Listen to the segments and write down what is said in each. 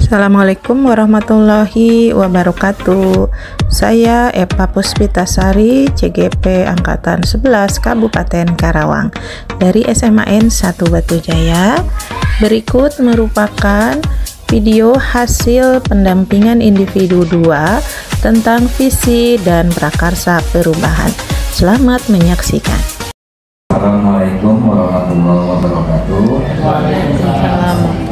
Assalamualaikum warahmatullahi wabarakatuh. Saya Eva Puspitasari, CGP Angkatan 11 Kabupaten Karawang dari SMAN 1 Batujaya. Berikut merupakan video hasil pendampingan individu 2 tentang visi dan prakarsa perubahan. Selamat menyaksikan. Assalamualaikum warahmatullahi wabarakatuh. Waalaikumsalam.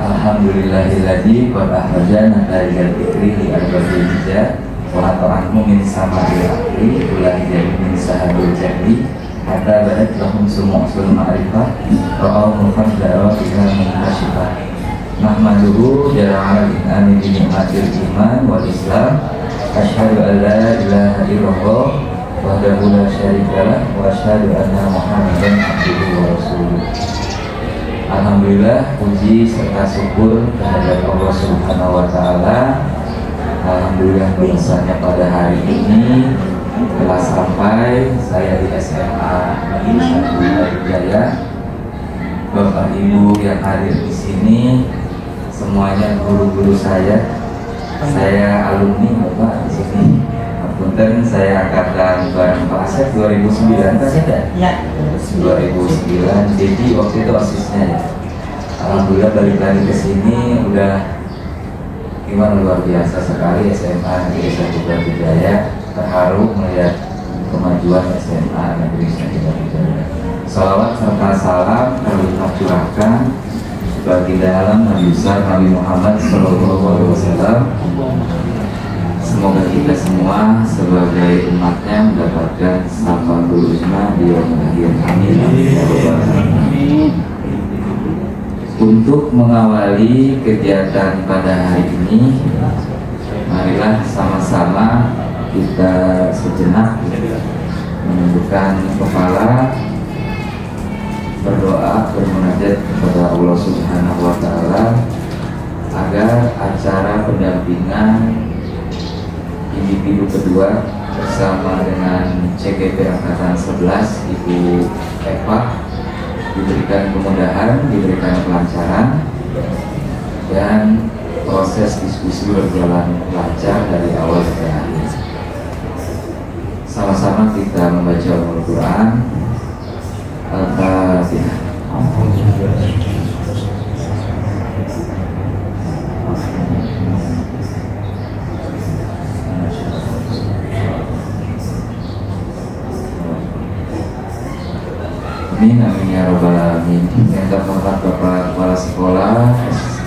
Alhamdulillahilladzi qad ahrajana dari fikri di arba'il hijjah wa atarahmu min samaril akli ulah jadi min sahabil jadi hatta badat lahum sumu'sul ma'rifah ra'au mufadda'a biha muntasyifah nahmaduhu jara'ala bin'ani bini'matil iman wal islam asyhadu an la ilaha illallah wahdahu la syarikalah wa asyhadu anna muhammadan abduhu wa rasuluh. Alhamdulillah, puji serta syukur kehadirat Allah Subhanahu wa Ta'ala. Alhamdulillah, biasanya pada hari ini telah sampai saya di SMA Negeri 1 Batujaya. Bapak Ibu yang hadir di sini semuanya guru-guru saya alumni Bapak di sini. Punten, saya angkatan bareng Pak Asep 2009 kan ya? 2009, jadi waktu itu osisnya ya. Alhamdulillah balik lagi ke sini udah gimana, luar biasa sekali. SMA Negeri 1 Batujaya, terharu melihat kemajuan SMA Negeri 1 Batujaya. Salawat serta salam kami curahkan bagi dalam Nabi besar Nabi Muhammad SAW. Semoga kita semua sebagai umatnya mendapatkan syafaat uluzma di yaumil akhir. Amin. Untuk mengawali kegiatan pada hari ini, marilah sama-sama kita sejenak menundukkan kepala, berdoa, bermunajat kepada Allah Subhanahu wa Ta'ala agar acara pendampingan individu kedua bersama dengan CGP Angkatan 11 Ibu Eva diberikan kemudahan, diberikan kelancaran, dan proses diskusi berjalan lancar dari awal sampai akhir. Sama-sama kita membaca Al-Quran. Al-Fatihah. Amin, amin ya rabbal alamin. Yang terhormat Bapak Kepala Sekolah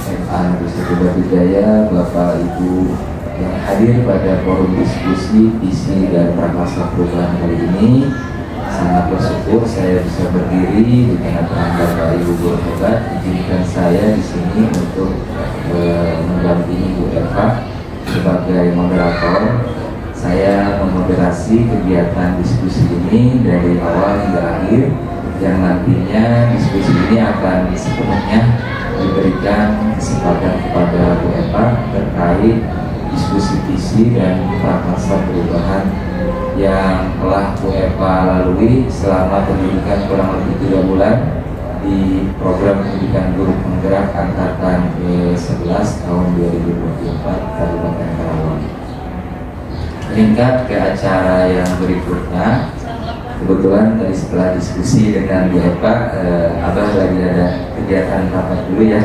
SMA Negeri 1 Batujaya, Bapak Ibu yang hadir pada forum diskusi visi dan prakarsa perubahan kali ini, sangat bersyukur saya bisa berdiri di tengah-tengah Bapak Ibu guru hebat. Izinkan saya di sini untuk mendampingi Bu Eva sebagai moderator. Saya memoderasi kegiatan diskusi ini dari awal hingga akhir, yang nantinya diskusi ini akan sepenuhnya diberikan kesempatan kepada Bu Eva terkait diskusi visi dan prakarsa perubahan yang telah Bu Eva lalui selama pendidikan kurang lebih 3 bulan di program pendidikan guru penggerak angkatan ke-11 tahun 2024 Kabupaten Karawang. Meningkat ke acara yang berikutnya. Kebetulan tadi setelah diskusi dengan Bu Eva, Abah lagi ada kegiatan rapat dulu ya.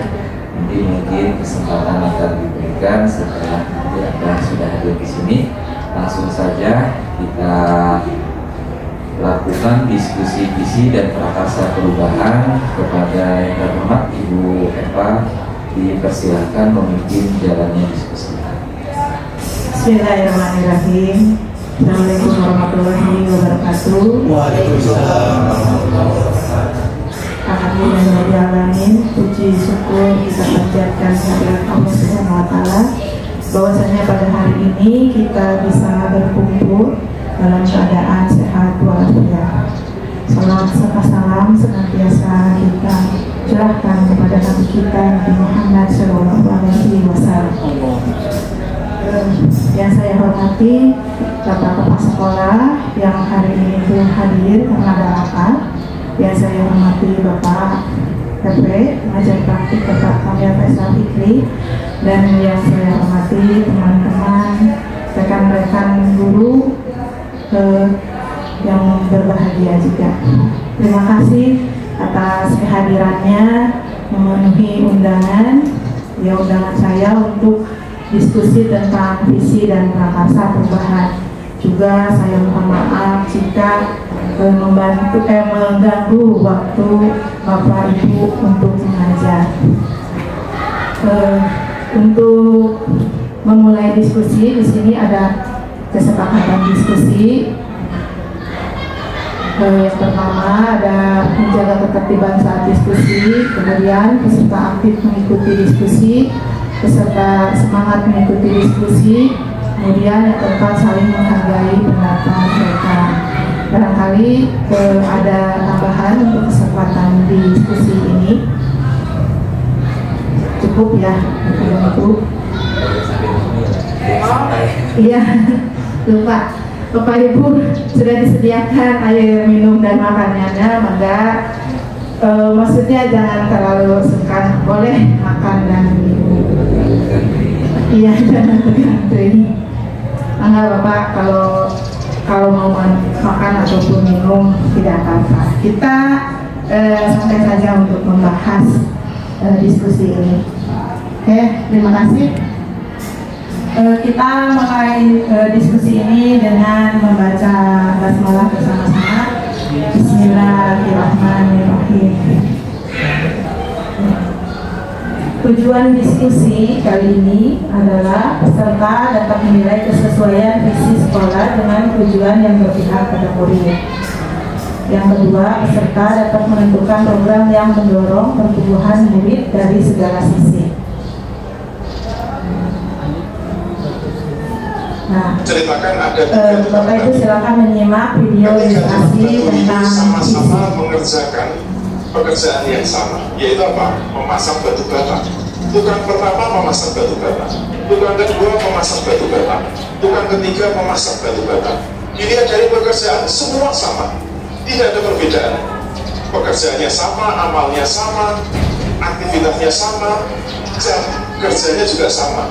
Nanti mungkin kesempatan akan diberikan setelah nanti Abah sudah hadir di sini. Langsung saja kita lakukan diskusi visi dan prakarsa perubahan. Kepada yang terhormat Ibu Eva, dipersilahkan memimpin jalannya diskusi. Bismillahirrahmanirrahim. Assalamualaikum warahmatullahi wabarakatuh. Waalaikumsalam. Alhamdulillah, puji syukur kita panjatkan kehadirat Allah Subhanahu wa Ta'ala bahwasanya pada hari ini kita bisa berkumpul dalam keadaan sehat walafiat. Salam serta salam senantiasa kita curahkan kepada Nabi kita Nabi Muhammad SAW. Yang saya hormati Bapak Kepala Sekolah yang hari ini belum hadir karena ada rapat. Yang saya hormati Bapak TP, pengajar praktik Bapak Kamil Faisal Fikri Menteri, dan yang saya hormati teman-teman, rekan-rekan guru yang berbahagia juga. Terima kasih atas kehadirannya memenuhi undangan saya untuk diskusi tentang visi dan prakarsa perubahan. Juga saya mohon maaf jika mengganggu waktu Bapak Ibu untuk mengajar. Untuk memulai diskusi, di sini ada kesepakatan diskusi. Yang pertama ada menjaga ketertiban saat diskusi, kemudian peserta aktif mengikuti diskusi, peserta semangat mengikuti diskusi, kemudian yang keempat saling menghargai pendapat mereka. Barangkali ada tambahan untuk kesempatan di diskusi ini. Cukup ya, Ibu. Iya, lupa. Bapak Ibu sudah disediakan air minum dan makanannya, maka maksudnya jangan terlalu sungkan, boleh makan dan minum. Iya, jangan tergantui. Enggak Bapak, kalau mau makan ataupun minum tidak apa-apa. Kita santai saja untuk membahas diskusi ini. Oke, terima kasih. Kita mulai diskusi ini dengan membaca basmalah bersama-sama. Bismillahirrahmanirrahim. Tujuan diskusi kali ini adalah peserta dapat menilai kesesuaian visi sekolah dengan tujuan yang berpihak pada murid. Yang kedua, peserta dapat menentukan program yang mendorong pertumbuhan murid dari segala sisi. Nah, ceritakan ada Bapak Ibu silakan menyimak video ilustrasi tentang sama-sama mengerjakan pekerjaan yang sama, yaitu apa? Memasang batu bata. Tukang pertama memasang batu bata, tukang kedua memasang batu bata, tukang ketiga memasang batu bata. Dilihat dari pekerjaan semua sama, tidak ada perbedaan. Pekerjaannya sama, amalnya sama, aktivitasnya sama, jam kerjanya juga sama.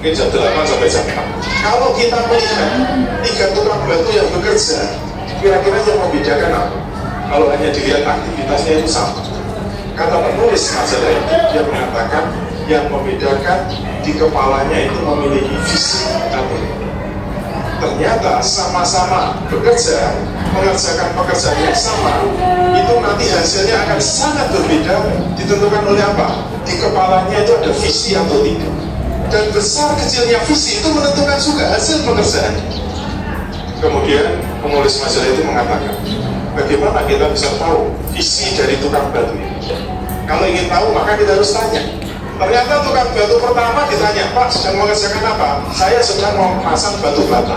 Mungkin jam 8 sampai jam 4. Kalau kita melihat 3 tukang batu yang bekerja, kira-kira yang membedakan apa? Kalau hanya dilihat aktivitasnya itu sama. Kata penulis majalah itu, dia mengatakan yang membedakan di kepalanya itu memiliki visi atau ternyata sama-sama bekerja, mengerjakan pekerjaan yang sama, itu nanti hasilnya akan sangat berbeda, ditentukan oleh apa? Di kepalanya itu ada visi atau tidak. Dan besar kecilnya visi itu menentukan juga hasil pekerjaan. Kemudian penulis majalah itu mengatakan, bagaimana kita bisa tahu visi dari tukang batu ini? Kalau ingin tahu maka kita harus tanya. Ternyata tukang batu pertama ditanya, Pak sedang mengerjakan apa? Saya sedang memasang batu bata.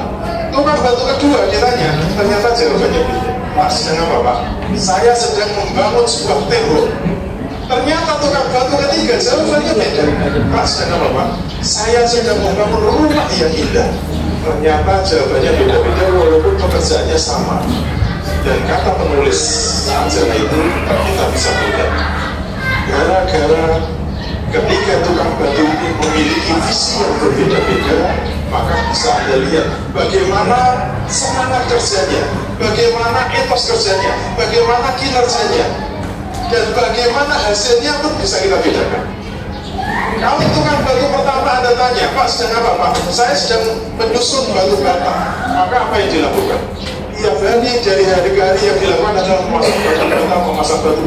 Tukang batu kedua ditanya, ternyata jawabannya beda. Pak sedang apa Pak? Saya sedang membangun sebuah tembok. Ternyata tukang batu ketiga jawabannya beda. Pak sedang apa Pak? Saya sedang membangun rumah yang indah. Ternyata jawabannya beda-beda walaupun pekerjaannya sama. Dan kata penulis majalah itu kita bisa melihat, gara-gara ketika tukang batu ini memiliki visi yang berbeda-beda, maka bisa Anda lihat bagaimana semangat kerjanya, bagaimana etos kerjanya, bagaimana kinerjanya, dan bagaimana hasilnya pun bisa kita bedakan. Kalau tukang batu pertama Anda tanya, Pak sedang apa Pak? Saya sedang menyusun batu bata. Maka apa yang dilakukan? Tiap hari dari hari ke hari yang dilakukan adalah memasang batu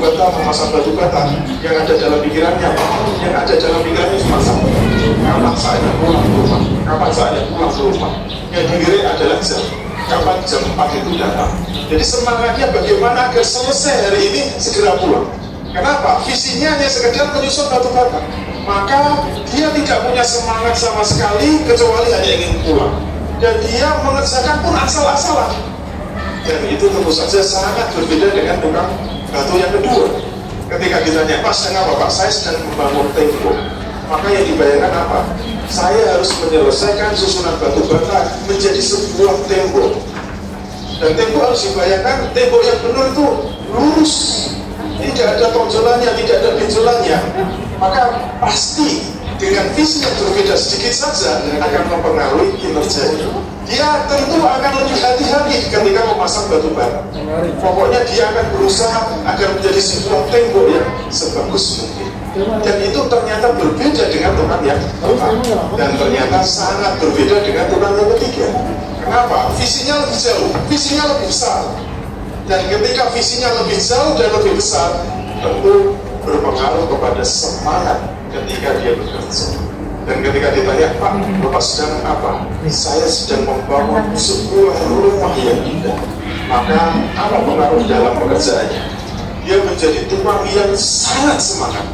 bata. Yang ada dalam pikirannya apa? Yang ada dalam pikirannya cuma satu. Kapan saya pulang ke rumah? Kapan saya pulang ke rumah? Yang dilirik adalah jam. Kapan jam 4 itu datang? Jadi semangatnya bagaimana agar selesai hari ini segera pulang. Kenapa? Visinya hanya sekedar menyusun batu bata. Maka dia tidak punya semangat sama sekali kecuali hanya ingin pulang. Dan dia mengerjakan pun asal-asalan. Dan itu tentu saja sangat berbeda dengan tukang batu yang kedua. Ketika ditanya, Pak sedang apa Pak? Saya sedang membangun tembok. Maka yang dibayangkan apa? Saya harus menyelesaikan susunan batu bata menjadi sebuah tembok. Dan tembok harus dibayangkan, tembok yang benar itu lurus, tidak ada tonjolannya, tidak ada benjolannya. Maka pasti dengan visi yang berbeda sedikit saja akan mempengaruhi kinerjanya. Dia tentu akan lebih hati-hati ketika memasang batu bara. Pokoknya dia akan berusaha agar menjadi sebuah tembok yang sebagus mungkin. Dan itu ternyata berbeda dengan Tuhan yang keempat. Dan ternyata sangat berbeda dengan Tuhan yang ketiga. Kenapa? Visinya lebih jauh, visinya lebih besar. Dan ketika visinya lebih jauh dan lebih besar, tentu berpengaruh kepada semangat ketika dia bekerja. Dan ketika ditanya, Pak, Bapak sedang apa? Saya sedang membangun sebuah rumah yang indah. Maka apa pengaruh dalam pekerjaannya? Dia menjadi tukang yang sangat semangat.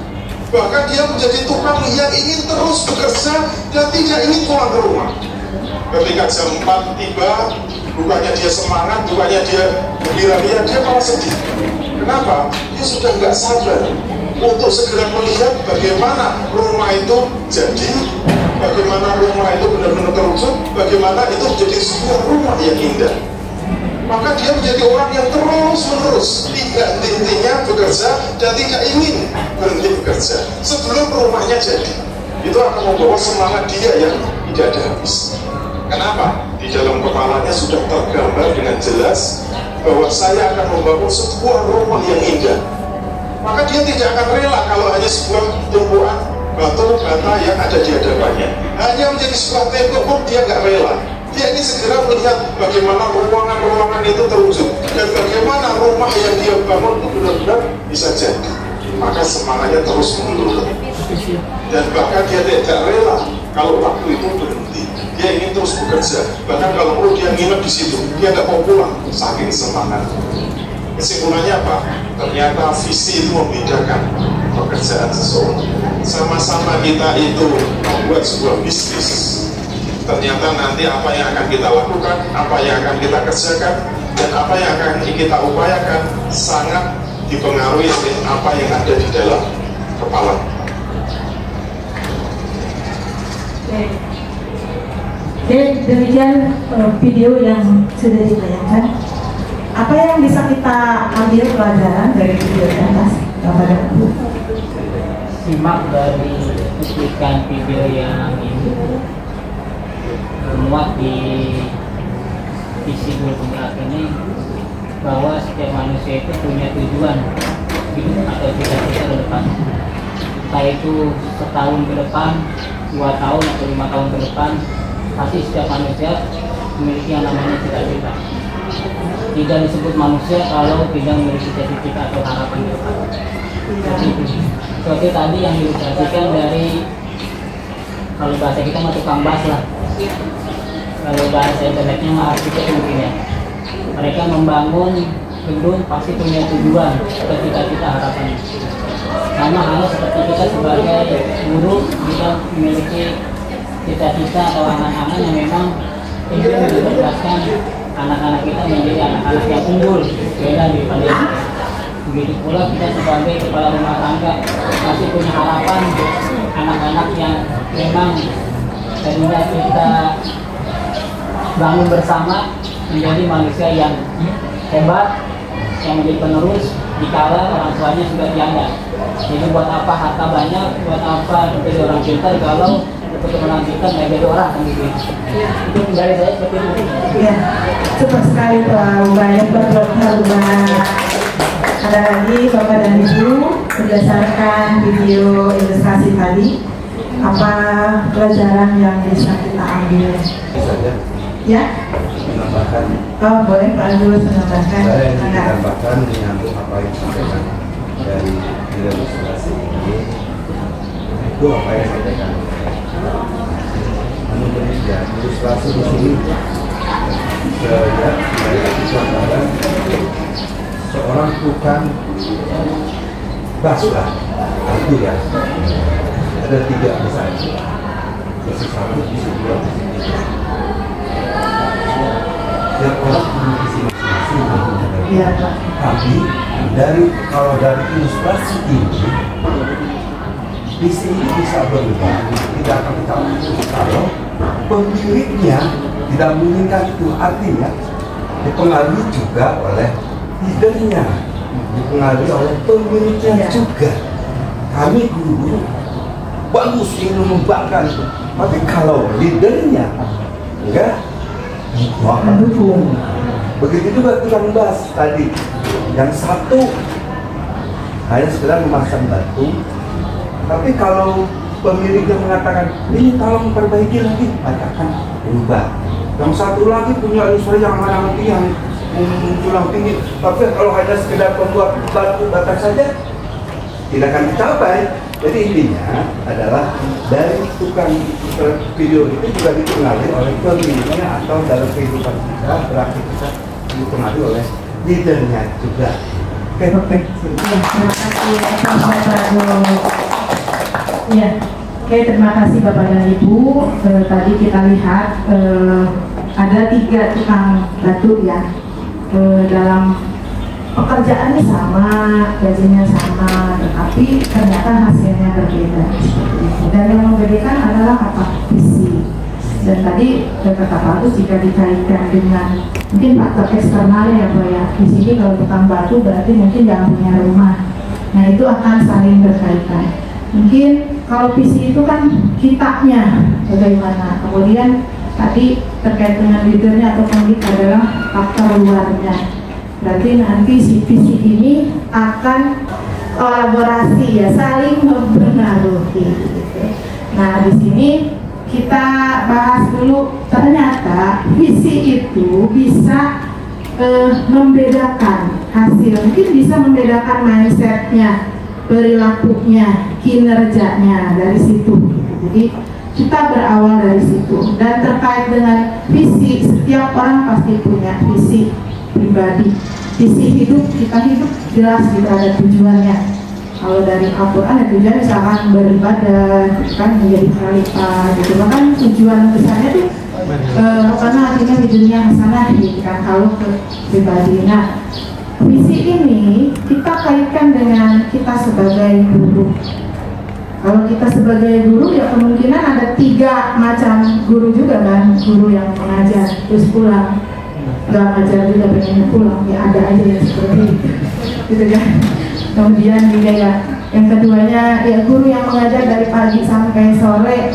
Bahkan dia menjadi tukang yang ingin terus bekerja dan tidak ingin pulang ke rumah. Ketika jam 4 tiba, bukannya dia semangat, bukannya dia gembira, dia malah sedih. Kenapa? Dia sudah nggak sabar untuk segera melihat bagaimana rumah itu jadi, bagaimana rumah itu benar-benar terwujud, bagaimana itu menjadi sebuah rumah yang indah. Maka dia menjadi orang yang terus-menerus tidak henti-hentinya bekerja dan tidak ingin berhenti bekerja sebelum rumahnya jadi. Itu akan membawa semangat dia yang tidak ada habis. Kenapa? Di dalam kepalanya sudah tergambar dengan jelas bahwa saya akan membangun sebuah rumah yang indah. Maka dia tidak akan rela kalau hanya sebuah tumpuan batu bata yang ada di hadapannya. Hanya menjadi sebuah tembok pun dia nggak rela. Dia ingin segera melihat bagaimana ruangan-ruangan itu terwujud dan bagaimana rumah yang dia bangun itu benar-benar bisa jadi. Maka semangatnya terus mundur. Dan bahkan dia tidak rela kalau waktu itu berhenti. Dia ingin terus bekerja. Bahkan kalau perlu dia nginep di situ, dia tidak mau pulang saking semangat. Kesimpulannya apa? Ternyata visi itu membedakan pekerjaan seseorang. Sama-sama kita itu membuat sebuah bisnis. Ternyata nanti apa yang akan kita lakukan, apa yang akan kita kerjakan, dan apa yang akan kita upayakan sangat dipengaruhi oleh apa yang ada di dalam kepala. Oke, demikian video yang sudah ditayangkan. Apa yang bisa kita ambil pelajaran dari video di atas, Bapak dan Ibu? Simak dari cuplikan video yang ini memuat di visi bergerak ini bahwa setiap manusia itu punya tujuan hidup atau cita-cita ke depan. Entah itu setahun ke depan, 2 tahun atau 5 tahun ke depan, pasti setiap manusia memiliki yang namanya cita-cita. Tidak disebut manusia kalau tidak memiliki cita-cita atau harapan ke depan. Seperti tadi yang diilustrasikan dari, kalau bahasa kita mah tukang bas lah, kalau bahasa internetnya mah arsitek mungkin ya. Mereka membangun gedung pasti punya tujuan atau cita-cita harapan. Sama halnya seperti kita sebagai guru, kita memiliki cita-cita atau angan-angan yang memang ingin menjelaskan anak-anak kita menjadi anak-anak yang unggul, beda daripada itu. Begitu pula kita sebagai kepala rumah tangga pasti punya harapan anak-anak yang memang tadinya kita bangun bersama menjadi manusia yang hebat, yang menjadi penerus dikala orang tuanya sudah tiada. Jadi buat apa harta banyak, buat apa menjadi orang pintar kalau keturunan kita nggak jadi orang kan gitu. Itu dari saya seperti itu. Ya, super sekali Pak. Banyak banget ada lagi Bapak dan Ibu berdasarkan video ilustrasi tadi, apa pelajaran yang bisa kita ambil? Ya? Menambahkan. Oh boleh Pak Agus menambahkan. Saya ingin menambahkan menyambung apa yang disampaikan dari ilustrasi ini. Itu apa yang disampaikan. Namun demikian, ilustrasi di sini saya itu adalah seorang tukang bas lah, itu ya. Ada 3 misalnya, versi 1, versi 2, versi 3. Setiap orang memiliki masing-masing. Iya Pak. Tapi kalau dari ilustrasi ini, visi ini bisa berubah. Tidak akan kita kalau pemiliknya tidak menginginkan itu, artinya dipengaruhi juga oleh leadernya, dipengaruhi oleh pemiliknya juga. Kami guru bagus, ingin mengembangkan. Tapi kalau leadernya enggak mendukung. Begitu juga tukang bas tadi, yang satu hanya sekedar memasang batu, tapi kalau pemiliknya mengatakan ini tolong perbaiki lagi, maka akan berubah. Yang satu lagi punya usaha yang mana nanti yang menjulang tinggi, tapi kalau hanya sekedar membuat batu bata saja tidak akan dicapai. Jadi intinya adalah dari tukang video itu juga dipengaruhi oleh pemiliknya, atau dalam kehidupan kita berarti kita dipengaruhi oleh leadernya juga. Oke, terima kasih Bapak Ibu. Ya, oke, terima kasih Bapak dan Ibu. Tadi kita lihat ada 3 tukang batu ya. Dalam pekerjaannya sama, gajinya sama, tetapi ternyata hasilnya berbeda. Dan yang membedakan adalah apa? Visi. Dan tadi kata Pak Agus jika dikaitkan dengan mungkin faktor eksternalnya ya Pak ya. Di sini kalau tukang batu berarti mungkin jangan punya rumah. Nah itu akan saling berkaitan. Mungkin kalau visi itu kan kitanya bagaimana. Kemudian tadi terkait dengan leadernya atau pemilik adalah faktor luarnya. Berarti nanti si visi ini akan kolaborasi ya, saling mempengaruhi. Nah di sini kita bahas dulu, ternyata visi itu bisa membedakan hasil, mungkin bisa membedakan mindsetnya, perilakunya, kinerjanya dari situ. Jadi kita berawal dari situ. Dan terkait dengan visi, setiap orang pasti punya visi pribadi, visi hidup. Kita hidup jelas gitu, ada tujuannya. Kalau dari Al-Quran ada tujuan misalkan beribadah, kan menjadi khalifah gitu. Bahkan tujuan besarnya tuh karena artinya di dunia hasanah gitu kan, kalau ke pribadi. Nah, visi ini kita kaitkan dengan kita sebagai guru. Kalau kita sebagai guru ya kemungkinan ada 3 macam guru juga kan. Guru yang mengajar terus pulang, nggak ngajar juga pengen pulang, ya ada aja yang seperti itu gitu kan. Kemudian juga ya yang keduanya ya guru yang mengajar dari pagi sampai sore,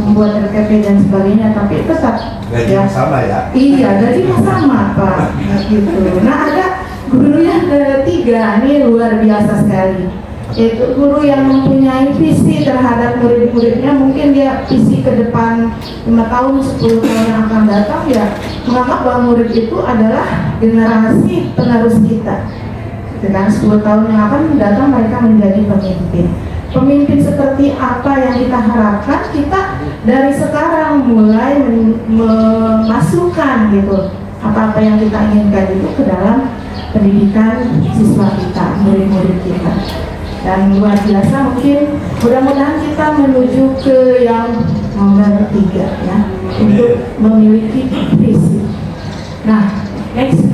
membuat RTP dan sebagainya, tapi tetap gajinya sama ya. Iya, gajinya sama Pak gitu. Nah ada guru yang ketiga, ini luar biasa sekali, yaitu guru yang mempunyai visi terhadap murid-muridnya. Mungkin dia visi ke depan 5 tahun, 10 tahun yang akan datang, ya menganggap bahwa murid itu adalah generasi penerus kita. Dengan 10 tahun yang akan datang mereka menjadi pemimpin. Pemimpin seperti apa yang kita harapkan, kita dari sekarang mulai memasukkan gitu apa-apa yang kita inginkan itu ke dalam pendidikan siswa kita, murid-murid kita. Dan luar biasa, mungkin mudah-mudahan kita menuju ke yang nomor 3 ya, untuk memiliki visi. Nah, next.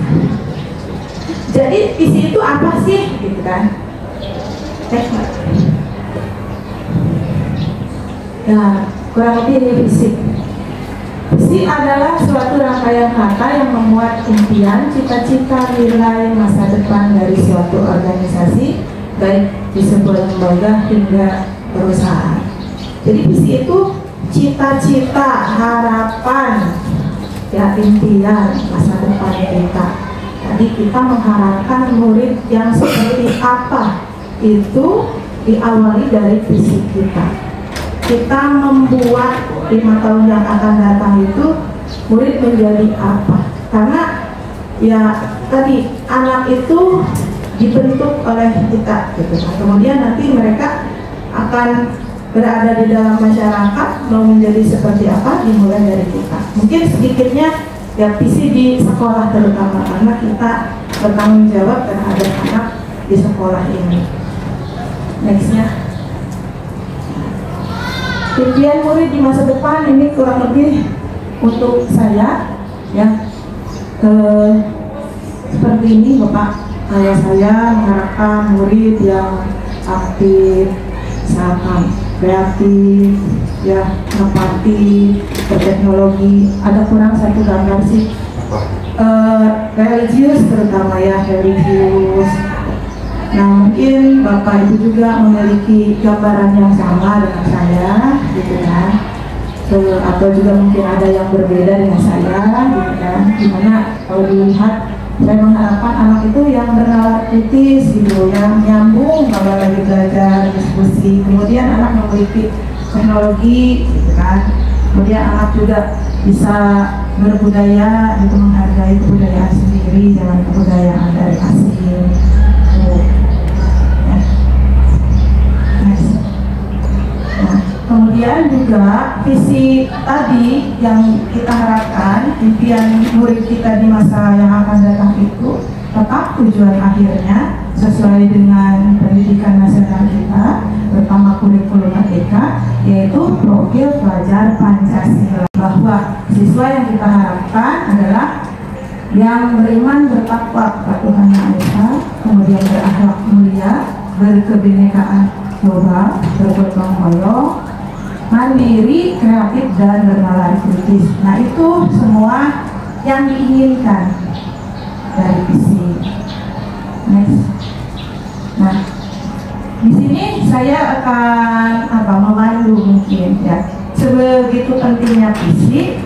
Jadi visi itu apa sih, gitu kan? Next. Nah, kurang lebih ini visi. Visi adalah suatu rangkaian kata yang memuat impian, cita-cita, nilai masa depan dari suatu organisasi, baik di sebuah lembaga hingga perusahaan. Jadi visi itu cita-cita, harapan, ya impian masa depan kita. Tadi kita mengharapkan murid yang seperti apa, itu diawali dari visi kita. Kita membuat 5 tahun yang akan datang itu murid menjadi apa. Karena ya tadi anak itu dibentuk oleh kita gitu. Nah, kemudian nanti mereka akan berada di dalam masyarakat, mau menjadi seperti apa dimulai dari kita. Mungkin sedikitnya ya visi di sekolah terutama, karena kita bertanggung jawab terhadap anak di sekolah ini. Nextnya, impian murid di masa depan ini kurang lebih untuk saya ya seperti ini Bapak. Saya mengharapkan murid yang aktif, misalkan kreatif, ya, inovasi, berteknologi. Ada kurang satu gambar sih, religius terutama ya, religius. Nah, mungkin Bapak Ibu juga memiliki gambaran yang sama dengan saya, gitu kan. Atau juga mungkin ada yang berbeda dengan saya, gitu kan. Dimana kalau dilihat, saya mengharapkan anak itu yang bernalar kritis, gitu, yang nyambung kalau lagi belajar diskusi. Kemudian anak memiliki teknologi, gitu kan. Kemudian anak juga bisa berbudaya, itu menghargai kebudayaan sendiri, jangan kebudayaan dari asing. Nah, kemudian juga visi tadi yang kita harapkan, impian murid kita di masa yang akan datang itu tetap tujuan akhirnya sesuai dengan pendidikan nasional kita, terutama kurikulum merdeka, yaitu profil pelajar Pancasila. Bahwa siswa yang kita harapkan adalah yang beriman, bertakwa kepada Tuhan Yang Esa, kemudian berakhlak mulia, berkebinekaan global, bergotong royong, mandiri, kreatif, dan bernalar kritis. Nah, itu semua yang diinginkan dari visi. Next. Nah, di sini saya akan memandu mungkin ya. Sebegitu pentingnya visi,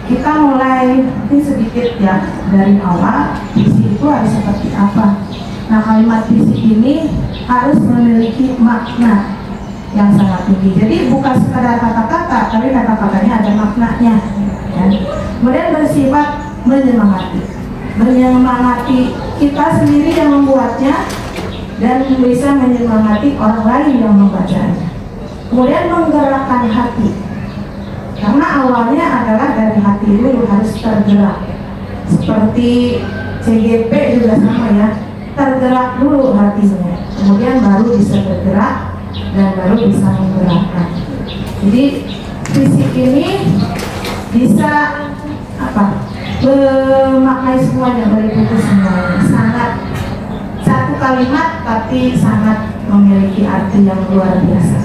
kita mulai mungkin sedikit ya dari awal. Visi itu harus seperti apa? Nah, kalimat visi ini harus memiliki makna yang sangat tinggi. Jadi bukan sekadar kata-kata, tapi kata-katanya ada maknanya. Ya. Kemudian bersifat menyemangati kita sendiri yang membuatnya dan bisa menyemangati orang lain yang membacanya. Kemudian menggerakkan hati, karena awalnya adalah dari hati dulu harus tergerak. Seperti CGP juga sama ya, tergerak dulu hatinya, kemudian baru bisa bergerak dan baru bisa menggerakkan. Jadi fisik ini bisa memakai semuanya, meliputi semuanya. Sangat satu kalimat tapi sangat memiliki arti yang luar biasa.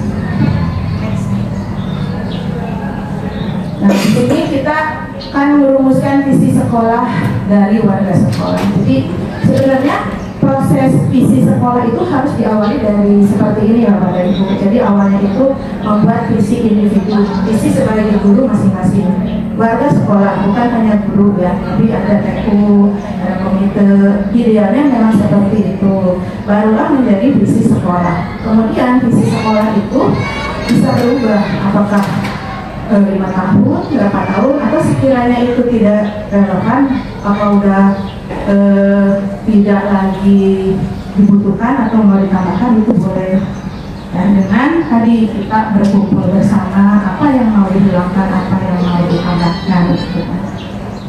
Nah, di sini kita akan merumuskan visi sekolah dari warga sekolah. Jadi sebenarnya proses visi sekolah itu harus diawali dari seperti ini ya Bapak dan Ibu. Jadi awalnya itu membuat visi individu, visi sebagai guru masing-masing. Warga sekolah bukan hanya guru ya, tapi ada TU, ada komite. Idealnya memang seperti itu. Barulah menjadi visi sekolah. Kemudian visi sekolah itu bisa berubah, apakah 5 tahun, berapa tahun, atau sekiranya itu tidak relevan, apa udah tidak lagi dibutuhkan atau mau ditambahkan, itu boleh. Dan dengan tadi kita berkumpul bersama, apa yang mau dihilangkan, apa yang mau ditambahkan.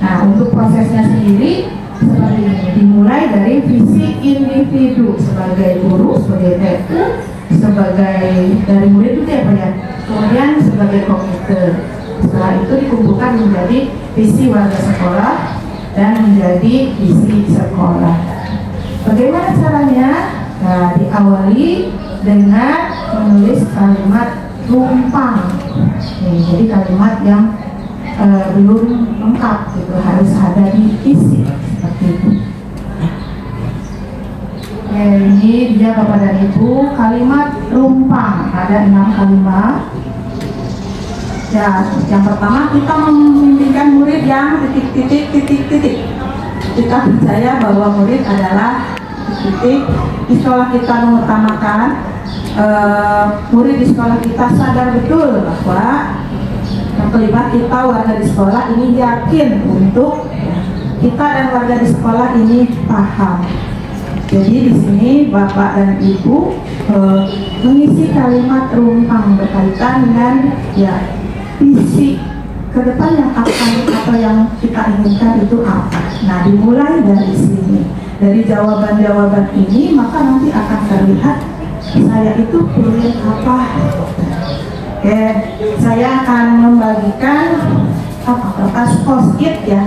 Nah, untuk prosesnya sendiri seperti ini, dimulai dari visi individu sebagai guru, sebagai TU, sebagai dari murid itu apa ya, kemudian sebagai komite. Setelah itu dikumpulkan menjadi visi warga sekolah dan menjadi visi sekolah. Bagaimana caranya? Nah, diawali dengan menulis kalimat tumpang. Jadi kalimat yang belum lengkap gitu, harus ada di visi seperti itu. Ini dia Bapak dan Ibu, kalimat rumpang, ada 6 kalimat. Ya, yang pertama kita memimpikan murid yang titik. Kita percaya bahwa murid adalah titik. Di sekolah kita mengutamakan murid di sekolah kita sadar betul bahwa yang kelima kita warga di sekolah ini yakin untuk kita dan warga di sekolah ini paham. Jadi di sini Bapak dan Ibu mengisi kalimat rumpang berkaitan dengan ya visi ke depan yang akan atau yang kita inginkan itu apa. Nah, dimulai dari sini, dari jawaban-jawaban ini, maka nanti akan terlihat saya itu pilih apa. Oke, saya akan membagikan kertas post-it ya.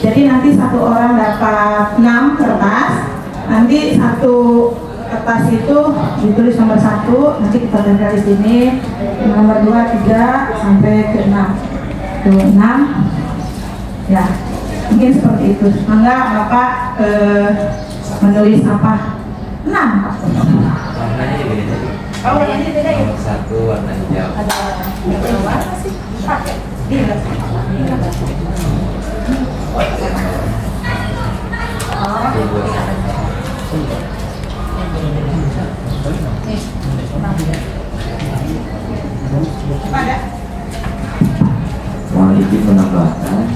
Jadi nanti satu orang dapat 6 kertas. Nanti satu kertas itu ditulis nomor 1, nanti kita tempel di sini, nomor 2, 3 sampai ke 6. Tuh 6. Ya, mungkin seperti itu. Mangga Bapak Menulis apa? 6. Warnanya beda. Oh, warnanya beda ya? Nomor 1 warna hijau. Ada warna sih? Pakai. Iya. Mohon izin menambahkan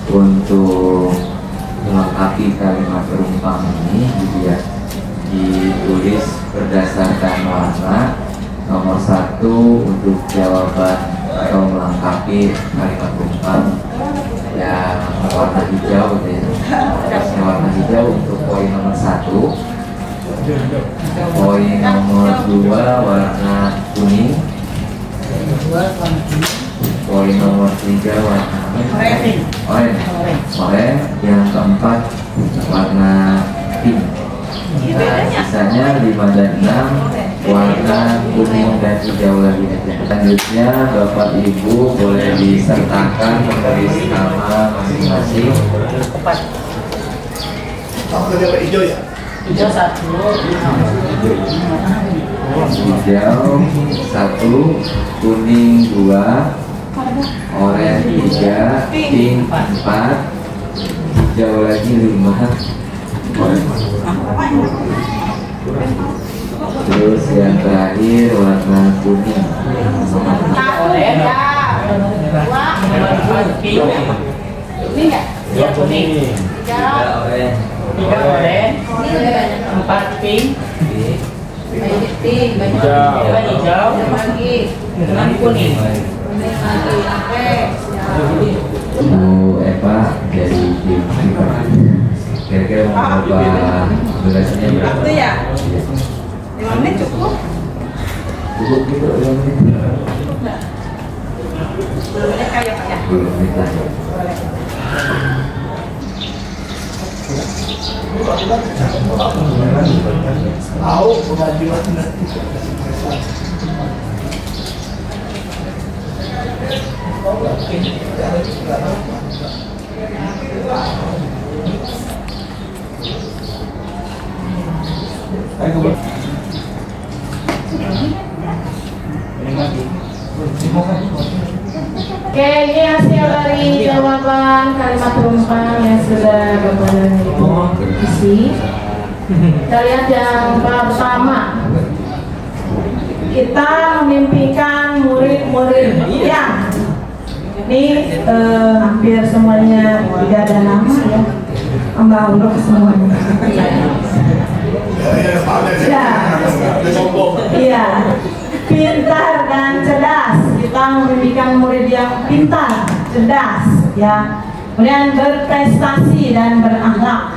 untuk melengkapi kalimat perumpang ini juga ditulis berdasarkan warna. Nomor 1 untuk jawaban atau melengkapi kalimat perumpang yang warna hijau, atasnya warna hijau untuk poin nomor 1. Poin nomor 2 warna kuning. Poin nomor 3 warna oranye. Yang keempat warna pink. Nah, sisanya 5 dan 6 warna kuning dan hijau lagi aja. Selanjutnya Bapak Ibu boleh disertakan menulis nama masing-masing. Hijau ya? Hijau 1. Hijau 1, kuning 2, oranye 3, pink 4, hijau lagi 5. Terus yang terakhir warna kuning. Ya kuning. 3 oranye. 3 oranye. 4 pink. Hijau. Dengan kuning. Bu Eva dari tim kira-kira mau coba durasinya berapa? Waktu ya? 5 menit cukup? Cukup gitu 5 menit? 10 menit kali ya Pak ya? 10 menit lah. Tahu pengajuan nanti. Oke, ini hasil dari jawaban kalimat perumpamaan yang sudah Bapak isi. Kita lihat yang pertama. Kita memimpikan murid-murid yang ini hampir semuanya tidak ada nama ya. Mbak Allah semuanya. Ya. Iya. Pintar dan cerdas. Kita memimpikan murid yang pintar, cerdas, ya. Kemudian berprestasi dan berakhlak.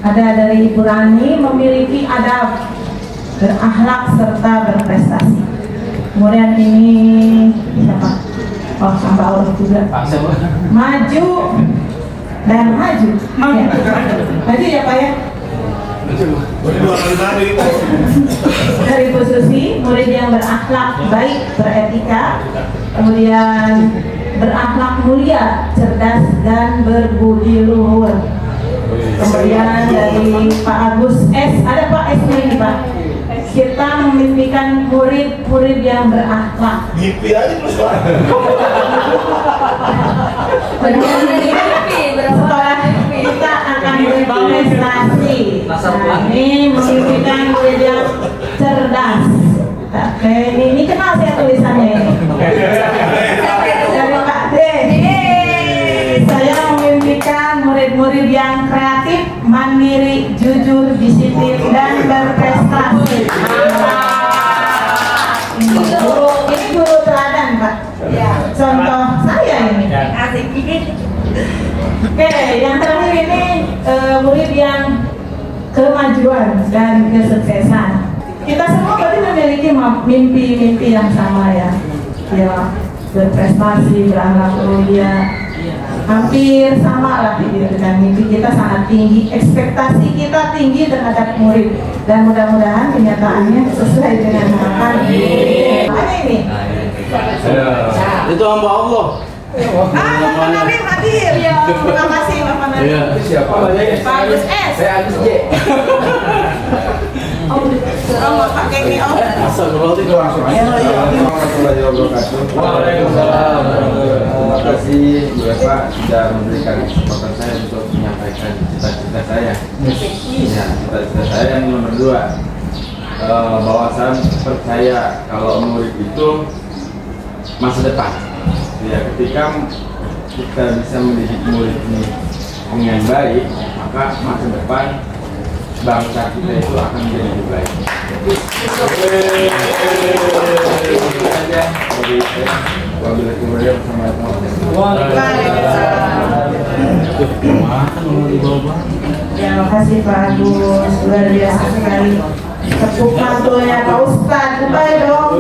Ada dari Ibu Rani, memiliki adab, berakhlak serta berprestasi. Kemudian ini siapa? Oh, Mbak Allah juga. Maju dan maju. Ya. Maju ya Pak ya. Dari Bu Susi, murid yang berakhlak baik, beretika, kemudian berakhlak mulia, cerdas dan berbudi luhur. Kemudian dari Pak Agus S, ada Pak S ini Pak. Kita memimpikan murid-murid yang berakhlak. Mimpi aja terus Pak. Setelah kita akan berprestasi. Nah, ini memimpikan murid yang cerdas. Oke, ini kenal saya tulisannya ini. Dari Pak D. Saya memimpikan murid-murid yang kreatif, mandiri, jujur, disiplin, dan berprestasi. Ini guru teladan Pak. Contoh saya ini. Oke, yang terakhir ini murid yang kemajuan dan kesuksesan. Kita semua berarti memiliki mimpi-mimpi yang sama ya. Ya, berprestasi, berakhlak mulia. Hampir sama lah dengan mimpi kita sangat tinggi, ekspektasi kita tinggi terhadap murid, dan mudah-mudahan kenyataannya sesuai dengan harapan. Apa ini? Itu hamba Allah. Bapak Nadim hadir. Ya, terima kasih Bapak Nadim. Siapa? Pak Agus S. Saya Agus J. Oh, Bapak Kenny Om. Warahmatullahi wabarakatuh. Waalaikumsalam. Terima kasih Bu Eva sudah memberikan kesempatan saya untuk menyampaikan cita-cita saya. Ya, cita-cita saya yang nomor 2, bahwa saya percaya kalau murid itu masa depan. Ya, ketika kita bisa mendidik murid ini dengan baik, maka masa depan bangsa kita itu akan menjadi lebih baik. Terima kasih Pak Agus, luar biasa sekali. Tepuk mantunya Pak Ustadz, goodbye dong.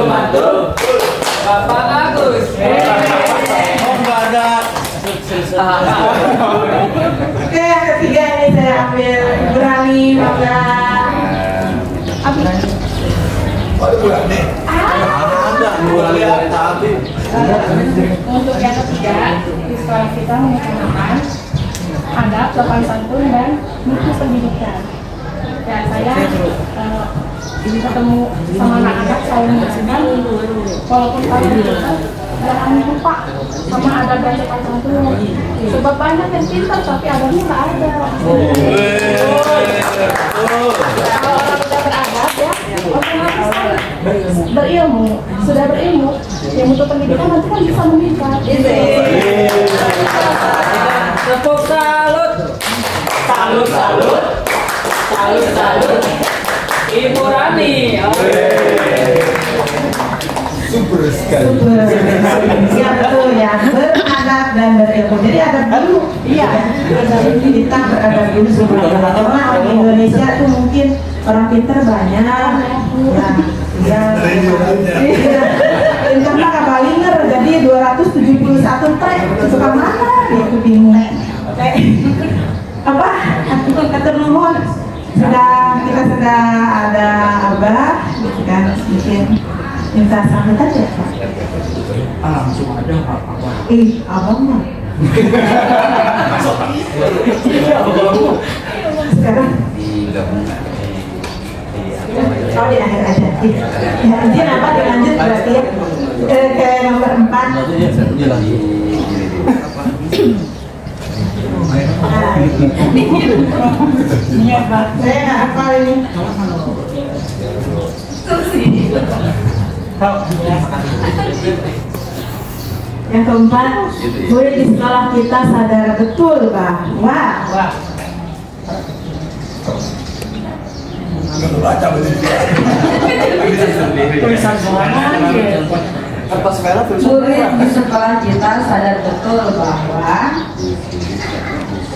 Mantul. Bapak Agus. Oke, yang ketiga ini saya ambil berani bangga. Untuk yang ketiga, di sekolah kita mengutamakan adab, sopan santun, dan mutu pendidikan. Dan saya ketemu sama anak-anak, saya mengajarkan walaupun kalian jangan lupa sama adab dan sopan santun. Sebab banyak yang pintar tapi adabnya nggak ada. Kalau orang sudah beradab ya, otomatis kan berilmu. Sudah berilmu, ya mutu pendidikan nanti kan bisa meningkat. Tepuk salut. Salut. Ibu Rani. Super sekali. Ya betul ya, beradab dan berilmu. Jadi adab dulu. Iya. Kita beradab dulu sebelum karena orang Indonesia tuh mungkin orang pintar banyak. Ya. Karena kabalinger jadi 271 track. Suka mana? Ya itu bingung. Apa? Kata nuhun. Kita sudah ada Abah, kan bikin minta sambutan ya Pak? Langsung ada Pak. Abang mah. Sekarang di akhir aja. Izin apa dilanjut berarti ya? Ke nomor 4. Iya Pak, saya nggak hafal ini. Yang keempat, murid di sekolah kita sadar betul bahwa murid di sekolah kita sadar betul bahwa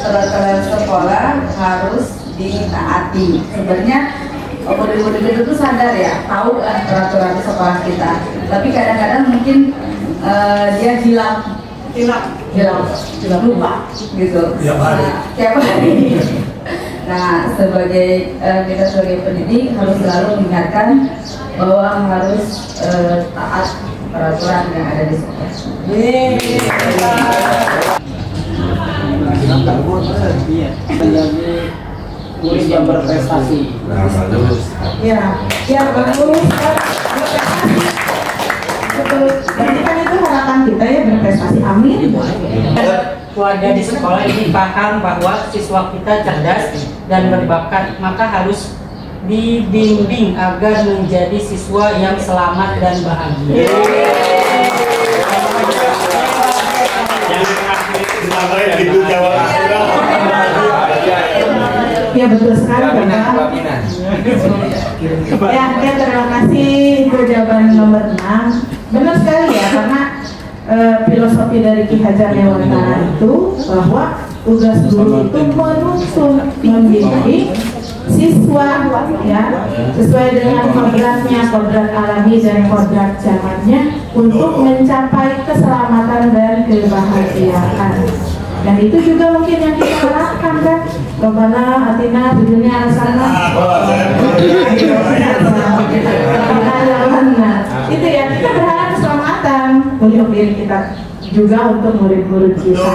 peraturan sekolah harus ditaati. Sebenarnya murid-murid itu sadar ya, tahu lah peraturan sekolah kita. Tapi kadang-kadang mungkin dia hilang lupa gitu. Tiap hari. Nah, kita sebagai pendidik harus selalu mengingatkan bahwa harus taat peraturan yang ada di sekolah. Menjadi murid yang berprestasi. Ya bagus. Pendidikan itu harapan kita ya, berprestasi. Amin. Keluarga di sekolah ini paham bahwa siswa kita cerdas dan berbakat, maka harus dibimbing agar menjadi siswa yang selamat dan bahagia. Ya betul sekali Bapak. Ya terima kasih untuk jawaban nomor 6. Benar sekali ya, karena filosofi dari Ki Hajar Dewantara itu bahwa tugas guru itu menuntun, membimbing siswa ya sesuai dengan kodrat alami dan kodrat zamannya untuk mencapai keselamatan dan kebahagiaan. Dan itu juga mungkin yang kita harapkan kan, mana Atina judulnya sana itu ya, kita berharap keselamatan untuk diri kita juga untuk murid-murid kita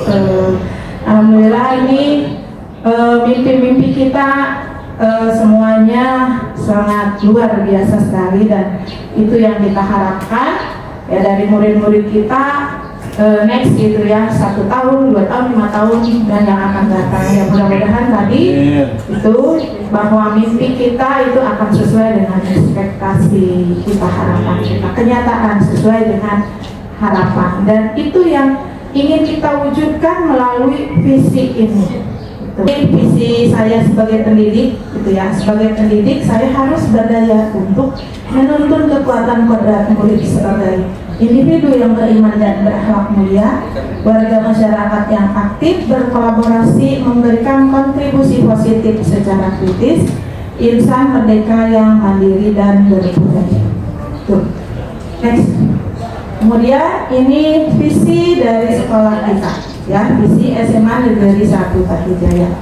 gitu. Alhamdulillah ini mimpi-mimpi kita semuanya sangat luar biasa sekali, dan itu yang kita harapkan ya dari murid-murid kita next gitu ya, 1 tahun, 2 tahun, 5 tahun dan yang akan datang. Ya mudah-mudahan tadi itu bahwa mimpi kita itu akan sesuai dengan ekspektasi kita, harapan kita, kenyataan sesuai dengan harapan, dan itu yang ingin kita wujudkan melalui visi ini. Visi saya sebagai pendidik gitu ya, sebagai pendidik saya harus berdaya untuk menuntun kekuatan kodrat murid sebagai individu yang beriman dan berakhlak mulia, warga masyarakat yang aktif, berkolaborasi, memberikan kontribusi positif secara kritis, insan merdeka yang mandiri dan berbudaya. Tuh. Next. Kemudian ini visi dari sekolah kita, ya, visi SMA Negeri 1 Patijaya,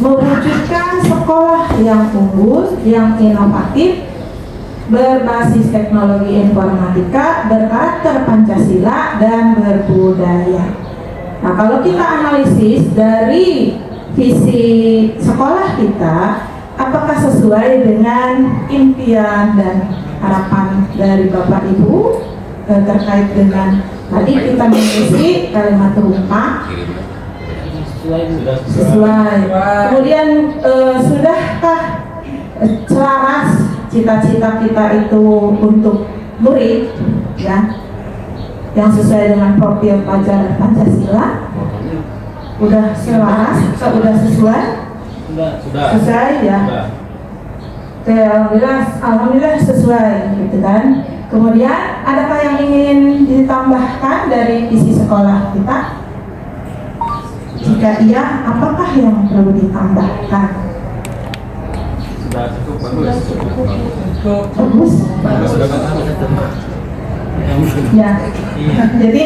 mewujudkan sekolah yang unggul, yang inovatif, berbasis teknologi informatika, berkarakter Pancasila dan berbudaya. Nah, kalau kita analisis dari visi sekolah kita, apakah sesuai dengan impian dan harapan dari Bapak Ibu terkait dengan tadi kita mengisi kalimat rumah sesuai. Kemudian sudahkah selaras cita-cita kita itu untuk murid ya yang sesuai dengan profil pelajaran Pancasila? Udah selaras? Sudah sesuai? Sudah. Sesuai ya. Oke, alhamdulillah sesuai gitu kan. Kemudian adakah yang ingin ditambahkan dari visi sekolah kita? Jika iya, apakah yang perlu ditambahkan? Sudah cukup Bagus. Ya. Jadi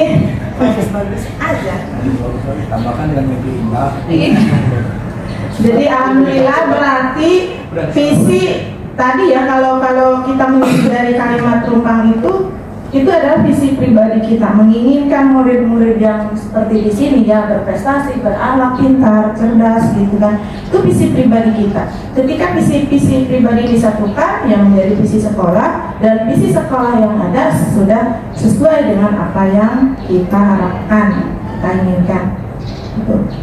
bagus aja. Tambahkan dengan mimpi indah. Jadi alhamdulillah berarti visi tadi ya, kalau kita mengikuti dari kalimat tumpang itu adalah visi pribadi kita, menginginkan murid-murid yang seperti di sini ya, berprestasi, berakhlak, pintar, cerdas gitu kan. Itu visi pribadi kita. Ketika visi pribadi disatukan yang menjadi visi sekolah, dan visi sekolah yang ada sudah sesuai dengan apa yang kita harapkan, kita inginkan.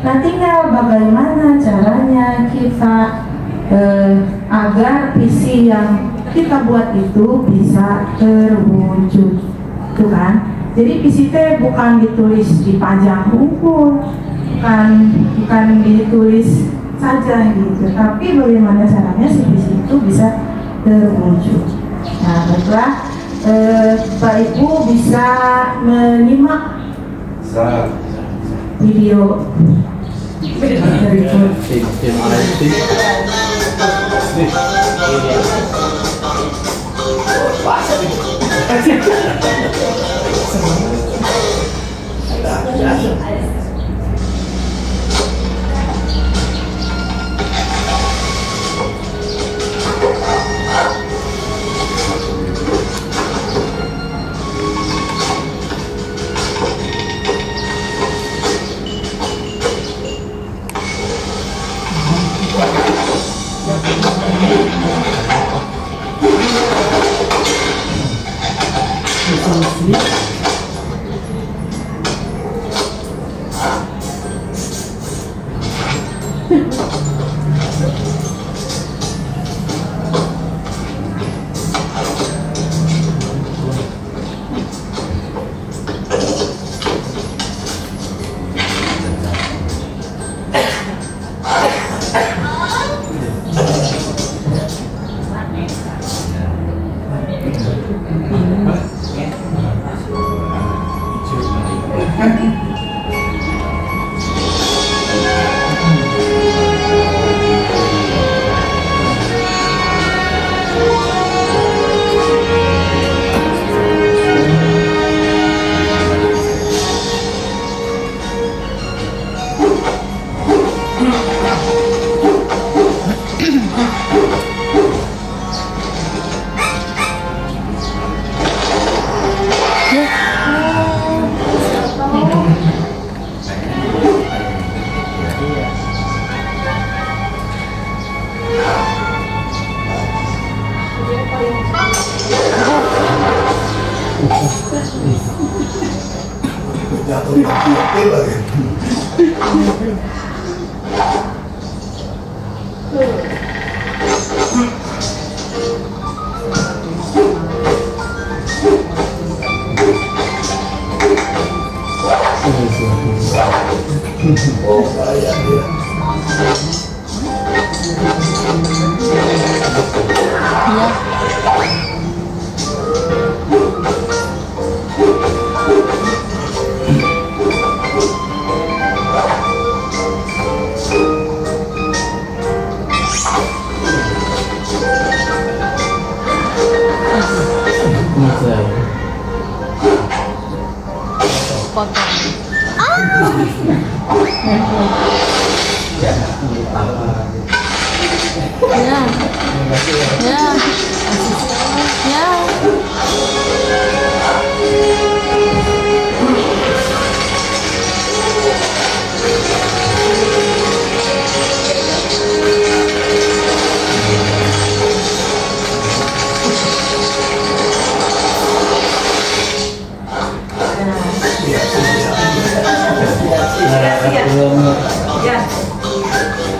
Nah, tinggal bagaimana caranya kita agar visi yang kita buat itu bisa terwujud, itu kan. Jadi visi itu bukan ditulis di pajang buku, bukan ditulis saja gitu, tapi bagaimana caranya si visi itu bisa terwujud. Nah, baiklah, Pak Ibu bisa menyimak video berikut. Jatuh di hati lagi. Oh saya dia.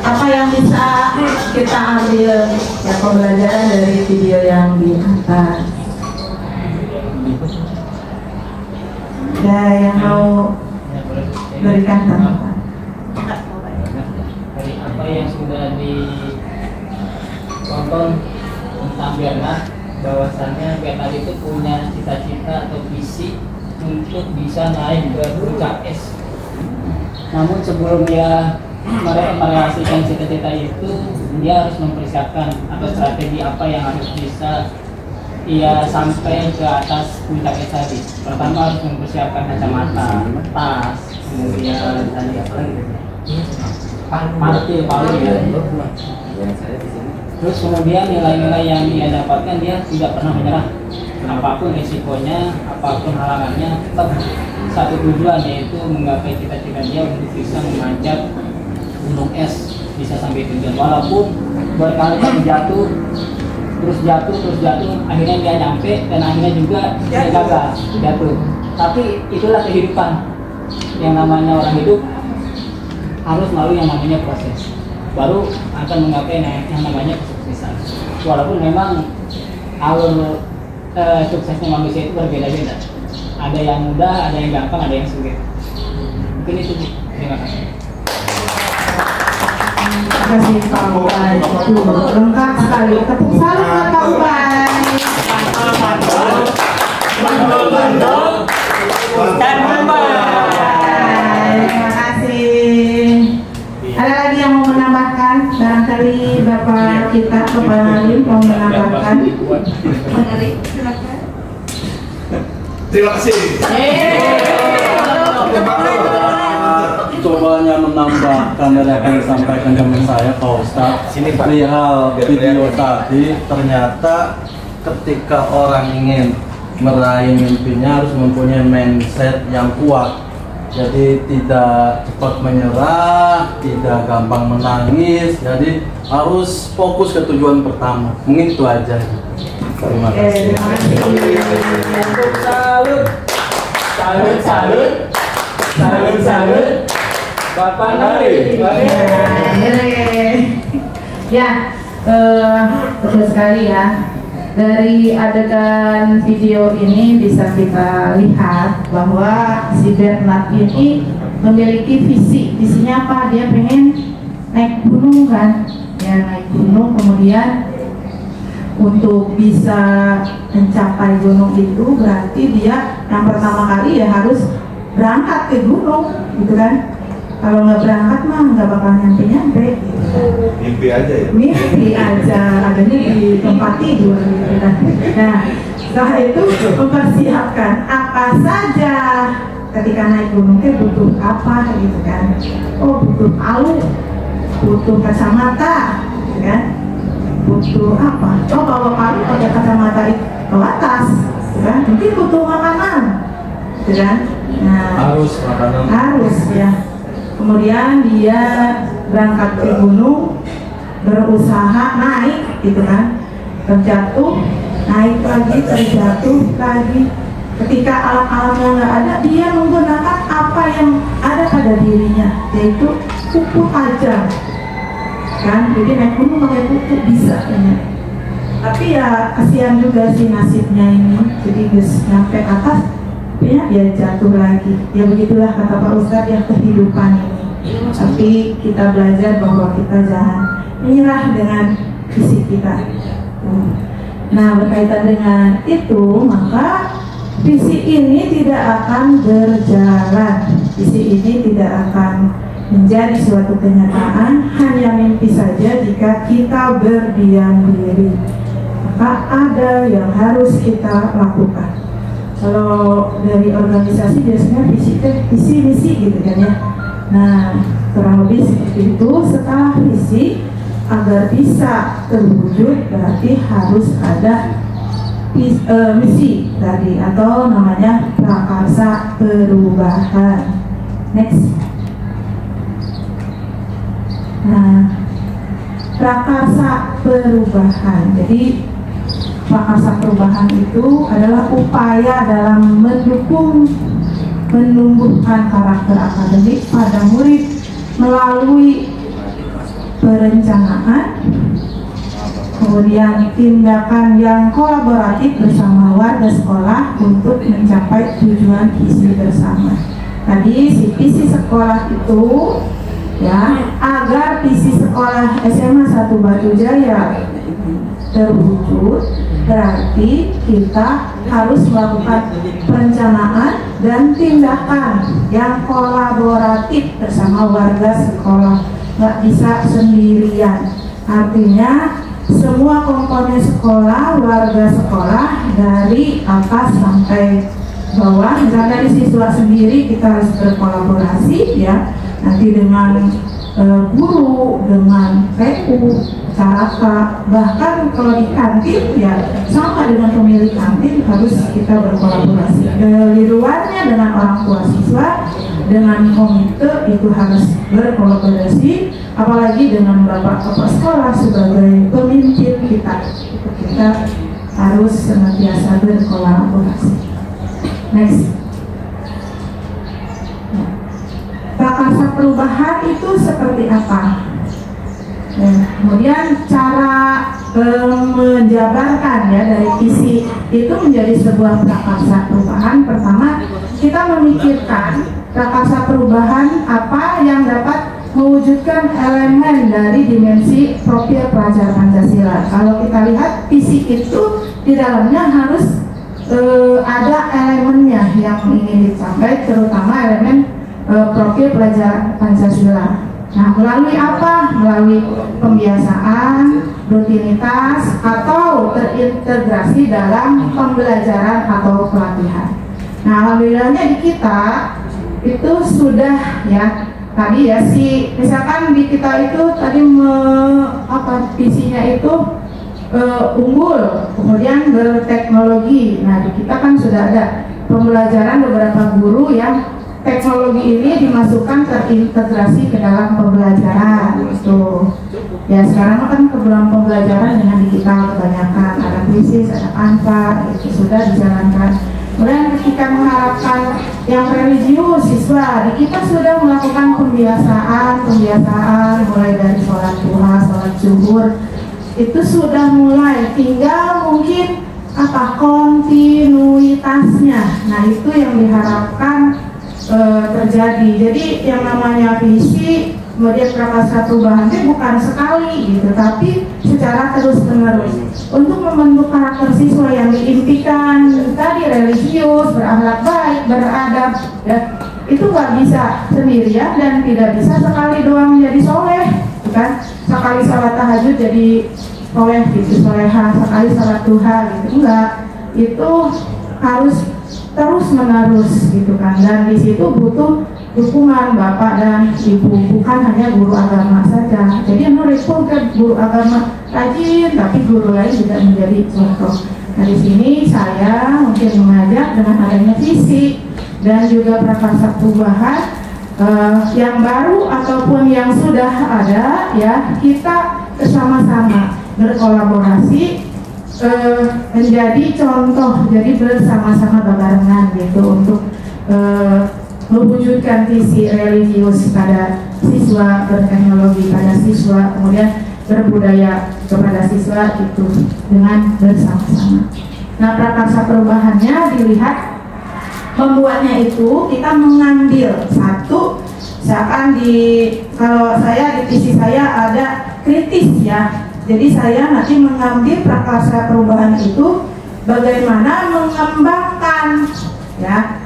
Apa yang bisa kita ambil ya pembelajaran dari video yang di atas? Ada yang mau berikan tanggapan? Dari apa yang sudah ditonton tentang Bernard, bahwasannya Bernard itu punya cita-cita atau visi untuk bisa naik ke puncak es. Namun sebelum dia merealisasikan cita-cita itu, dia harus mempersiapkan atau strategi apa yang harus bisa ia sampai ke atas puncak es tadi. Pertama harus mempersiapkan kacamata, tas, kemudian tadi apa lagi? Palu ya. Terus kemudian nilai-nilai yang dia dapatkan, dia tidak pernah menyerah. Apapun risikonya, apapun halangannya, tetap satu tujuan, yaitu menggapai cita-cita dia untuk bisa memanjat gunung es, bisa sampai tujuan. Walaupun berkali-kali jatuh, terus jatuh, akhirnya dia nyampe dan akhirnya juga dia gagal jatuh. Tapi itulah kehidupan. Yang namanya orang hidup harus melalui yang namanya proses, baru akan menggapai yang namanya kesuksesan. Walaupun memang alur suksesnya manusia itu berbeda-beda. Ada yang mudah, ada yang gampang, ada yang sulit. Mungkin itu. Terima kasih. Terima kasih Pak Ubay. Lengkap sekali. Tepuk tangan Pak Ubay. Terima kasih. Ada lagi yang mau menambahkan? Barangkali Bapak kita, Bapak Halim mau menambahkan. Terima kasih. Coba hanya menambahkan dari apa yang disampaikan teman saya Pak Ustadz. Perihal video tadi, ternyata ketika orang ingin meraih mimpinya harus mempunyai mindset yang kuat. Jadi tidak cepat menyerah, tidak gampang menangis. Jadi harus fokus ke tujuan pertama. Mungkin itu aja. Terima kasih. Salut. Bapak Nari. Ya, betul sekali ya. Dari adegan video ini bisa kita lihat bahwa si Bernard ini memiliki visi. Visinya apa? Dia pengen naik gunung kan? Ya, naik gunung, kemudian untuk bisa mencapai gunung itu berarti dia yang pertama kali ya harus berangkat ke gunung, gitu kan? Kalau nggak berangkat mah nggak bakal nyampe-nyampe. Mimpi aja ya? Mimpi aja, adanya di tempat tidur gitu kan. Nah, setelah itu mempersiapkan apa saja ketika naik gunung itu butuh apa gitu kan. Oh, butuh palu, butuh kacamata, gitu kan. Butuh apa? Oh, bawa palu pakai kacamata ke atas, gitu kan. Mungkin butuh makanan, gitu kan. Nah, harus ya. Kemudian dia berangkat ke gunung, berusaha naik, gitu kan. Terjatuh, naik lagi, terjatuh lagi. Ketika alat-alatnya nggak ada, dia menggunakan apa yang ada pada dirinya, yaitu kuku tajam. Kan, jadi naik gunung pakai kuku bisa ya. Tapi ya kasihan juga sih nasibnya ini. Jadi nyampe ke atas, ya jatuh lagi. Ya begitulah kata Pak Ustadz yang kehidupan ini. Tapi kita belajar bahwa kita jangan menyerah dengan fisik kita. Nah, berkaitan dengan itu, maka visi ini tidak akan berjalan. Visi ini tidak akan menjadi suatu kenyataan, hanya mimpi saja jika kita berdiam diri. Maka ada yang harus kita lakukan. Kalau dari organisasi biasanya visi misi gitu kan ya. Nah, kurang lebih seperti itu. Setelah visi, agar bisa terwujud berarti harus ada misi tadi, atau namanya prakarsa perubahan. Next. Nah, prakarsa perubahan. Jadi prakarsa perubahan itu adalah upaya dalam menumbuhkan karakter akademik pada murid melalui perencanaan, kemudian tindakan yang kolaboratif bersama warga sekolah untuk mencapai tujuan visi bersama. Tadi si visi sekolah itu ya, agar visi sekolah SMA 1 Batu Jaya terwujud, berarti kita harus melakukan perencanaan dan tindakan yang kolaboratif bersama warga sekolah. Nggak bisa sendirian. Artinya semua komponen sekolah, warga sekolah dari atas sampai bawah. Misalnya dari siswa sendiri kita harus berkolaborasi ya, nanti dengan guru, dengan PU, caraka, bahkan kalau di kantin ya sama dengan pemilik kantin harus kita berkolaborasi. Di luarnya dengan orang tua siswa, dengan komite itu harus berkolaborasi, apalagi dengan bapak kepala sekolah sebagai pemimpin kita. Kita harus senantiasa berkolaborasi. Next. Prakarsa perubahan itu seperti apa? Kemudian cara menjabarkan ya dari visi itu menjadi sebuah prakarsa perubahan. Pertama, kita memikirkan prakarsa perubahan apa yang dapat mewujudkan elemen dari dimensi profil pelajar Pancasila. Kalau kita lihat visi itu di dalamnya harus ada elemennya yang ingin dicapai, terutama elemen profil pelajar Pancasila. Nah, melalui apa? Melalui pembiasaan, rutinitas, atau terintegrasi dalam pembelajaran atau pelatihan. Nah, alhamdulillahnya di kita itu sudah ya, tadi ya misalkan di kita itu tadi visinya itu unggul, kemudian berteknologi. Nah, di kita kan sudah ada pembelajaran beberapa guru yang teknologi ini dimasukkan terintegrasi ke dalam pembelajaran itu. Ya sekarang kan ke dalam pembelajaran dengan digital kebanyakan, ada krisis, ada Canva, itu sudah dijalankan. Kemudian ketika mengharapkan yang religius, siswa di kita sudah melakukan pembiasaan mulai dari sholat duha, sholat zuhur, itu sudah mulai, tinggal mungkin kontinuitasnya. Nah, itu yang diharapkan terjadi. Jadi yang namanya visi, kemudian prakarsa perubahan itu bukan sekali gitu, tapi secara terus-menerus untuk membentuk karakter siswa yang diimpikan tadi, religius, berakhlak baik, beradab ya, itu nggak bisa sendirian dan tidak bisa sekali doang jadi soleh, bukan sekali salat tahajud jadi soleh gitu, soleha, sekali salat duha gitu, enggak. Itu harus terus menerus gitu kan, dan di situ butuh dukungan bapak dan ibu, bukan hanya guru agama saja. Jadi murid pun kan guru agama rajin, tapi guru lain juga menjadi contoh. Nah, di sini saya mungkin mengajak dengan adanya visi dan juga prakarsa perubahan yang baru ataupun yang sudah ada ya, kita bersama-sama berkolaborasi menjadi contoh, jadi bersama-sama barengan gitu untuk mewujudkan visi religius pada siswa, berteknologi pada siswa, kemudian berbudaya kepada siswa itu dengan bersama-sama. Nah, prakarsa perubahannya dilihat membuatnya itu kita mengambil satu, misalkan kalau saya di visi saya ada kritis ya. Jadi saya nanti mengambil prakarsa perubahan itu bagaimana mengembangkan ya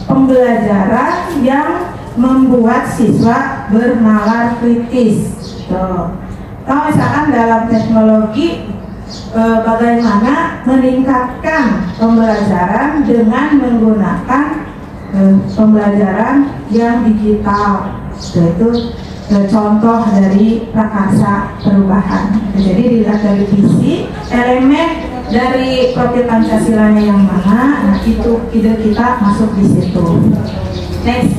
pembelajaran yang membuat siswa bernalar kritis. Kalau misalkan dalam teknologi bagaimana meningkatkan pembelajaran dengan menggunakan pembelajaran yang digital, yaitu contoh dari prakarsa perubahan. Jadi dilihat dari visi, elemen dari profil Pancasilanya yang mana, nah itu ide kita masuk di situ. Next.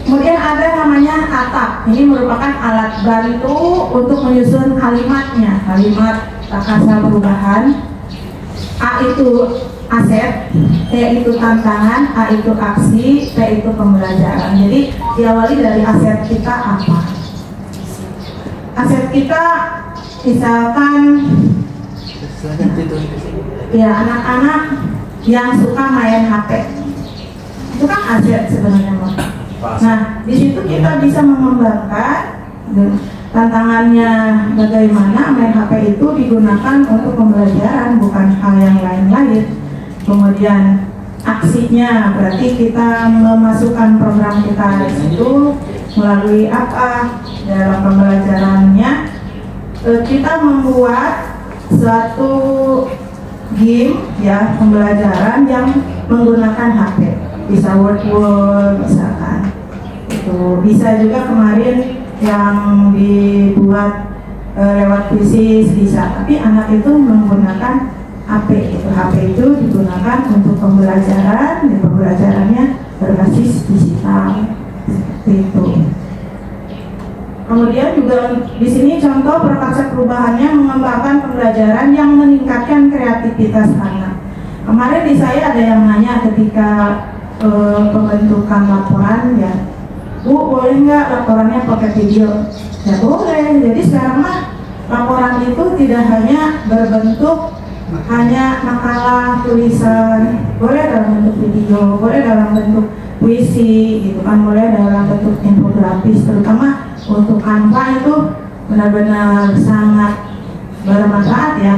Kemudian ada namanya atap. Ini merupakan alat bantu untuk menyusun kalimatnya. Kalimat prakarsa perubahan. A itu aset, T itu tantangan, A itu aksi, T itu pembelajaran. Jadi diawali dari aset kita apa? Aset kita misalkan ya anak-anak yang suka main HP. Itu kan aset sebenarnya. Nah, di situ kita bisa mengembangkan tantangannya bagaimana main HP itu digunakan untuk pembelajaran, bukan hal yang lain-lain. Kemudian aksinya berarti kita memasukkan program kita di situ melalui apa dalam pembelajarannya. Kita membuat suatu game ya pembelajaran yang menggunakan HP, bisa word misalkan. Itu bisa juga kemarin yang dibuat lewat krisis bisa, tapi anak itu menggunakan HP. HP itu digunakan untuk pembelajaran, dan pembelajarannya berbasis digital seperti itu. Kemudian juga di sini contoh prakarsa perubahannya mengembangkan pembelajaran yang meningkatkan kreativitas anak. Kemarin di saya ada yang nanya ketika pembentukan laporan ya, Bu boleh nggak laporannya pakai video? Ya boleh. Jadi sekarang mah laporan itu tidak hanya berbentuk hanya makalah, tulisan, boleh dalam bentuk video, boleh dalam bentuk puisi, gitu kan, boleh dalam bentuk infografis. Terutama untuk Canva itu benar-benar sangat bermanfaat ya,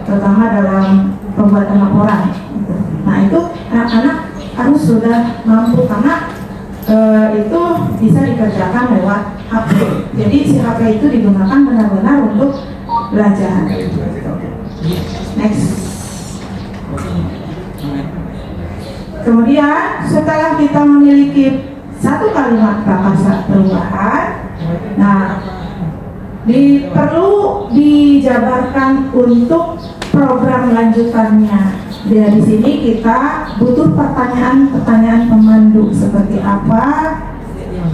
terutama dalam pembuatan laporan. Gitu. Nah itu anak-anak harus sudah mampu karena itu bisa dikerjakan lewat HP. Jadi si HP itu digunakan benar-benar untuk belajar. Next. Kemudian setelah kita memiliki satu kalimat prakarsa perubahan, nah perlu dijabarkan untuk program lanjutannya. Di sini kita butuh pertanyaan-pertanyaan pemandu seperti apa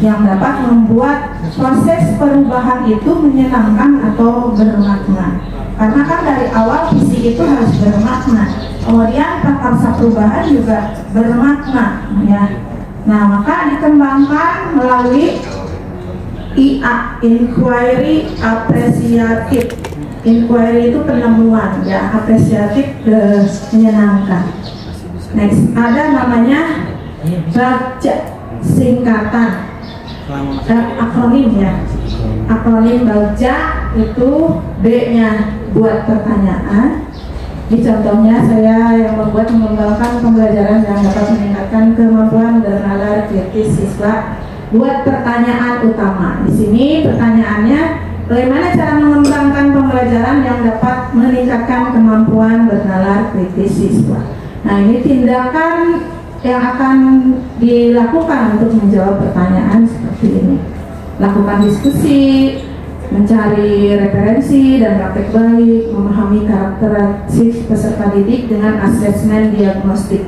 yang dapat membuat proses perubahan itu menyenangkan atau bermakna. Karena kan dari awal visi itu harus bermakna. Kemudian prakarsa perubahan juga bermakna, ya. Nah, maka dikembangkan melalui IA, inquiry apresiatif. Inquiry itu penemuan, ya, apresiatif menyenangkan. Next, ada namanya BAGJA, singkatan, akronim ya. Akronim BAGJA itu B-nya buat pertanyaan. Di contohnya saya yang mengembangkan pembelajaran yang dapat meningkatkan kemampuan bernalar kritis siswa buat pertanyaan utama. Di sini pertanyaannya, bagaimana cara mengembangkan pembelajaran yang dapat meningkatkan kemampuan bernalar kritis siswa. Nah, ini tindakan yang akan dilakukan untuk menjawab pertanyaan seperti ini. Lakukan diskusi, mencari referensi dan praktek baik, memahami karakteristik peserta didik dengan asesmen diagnostik.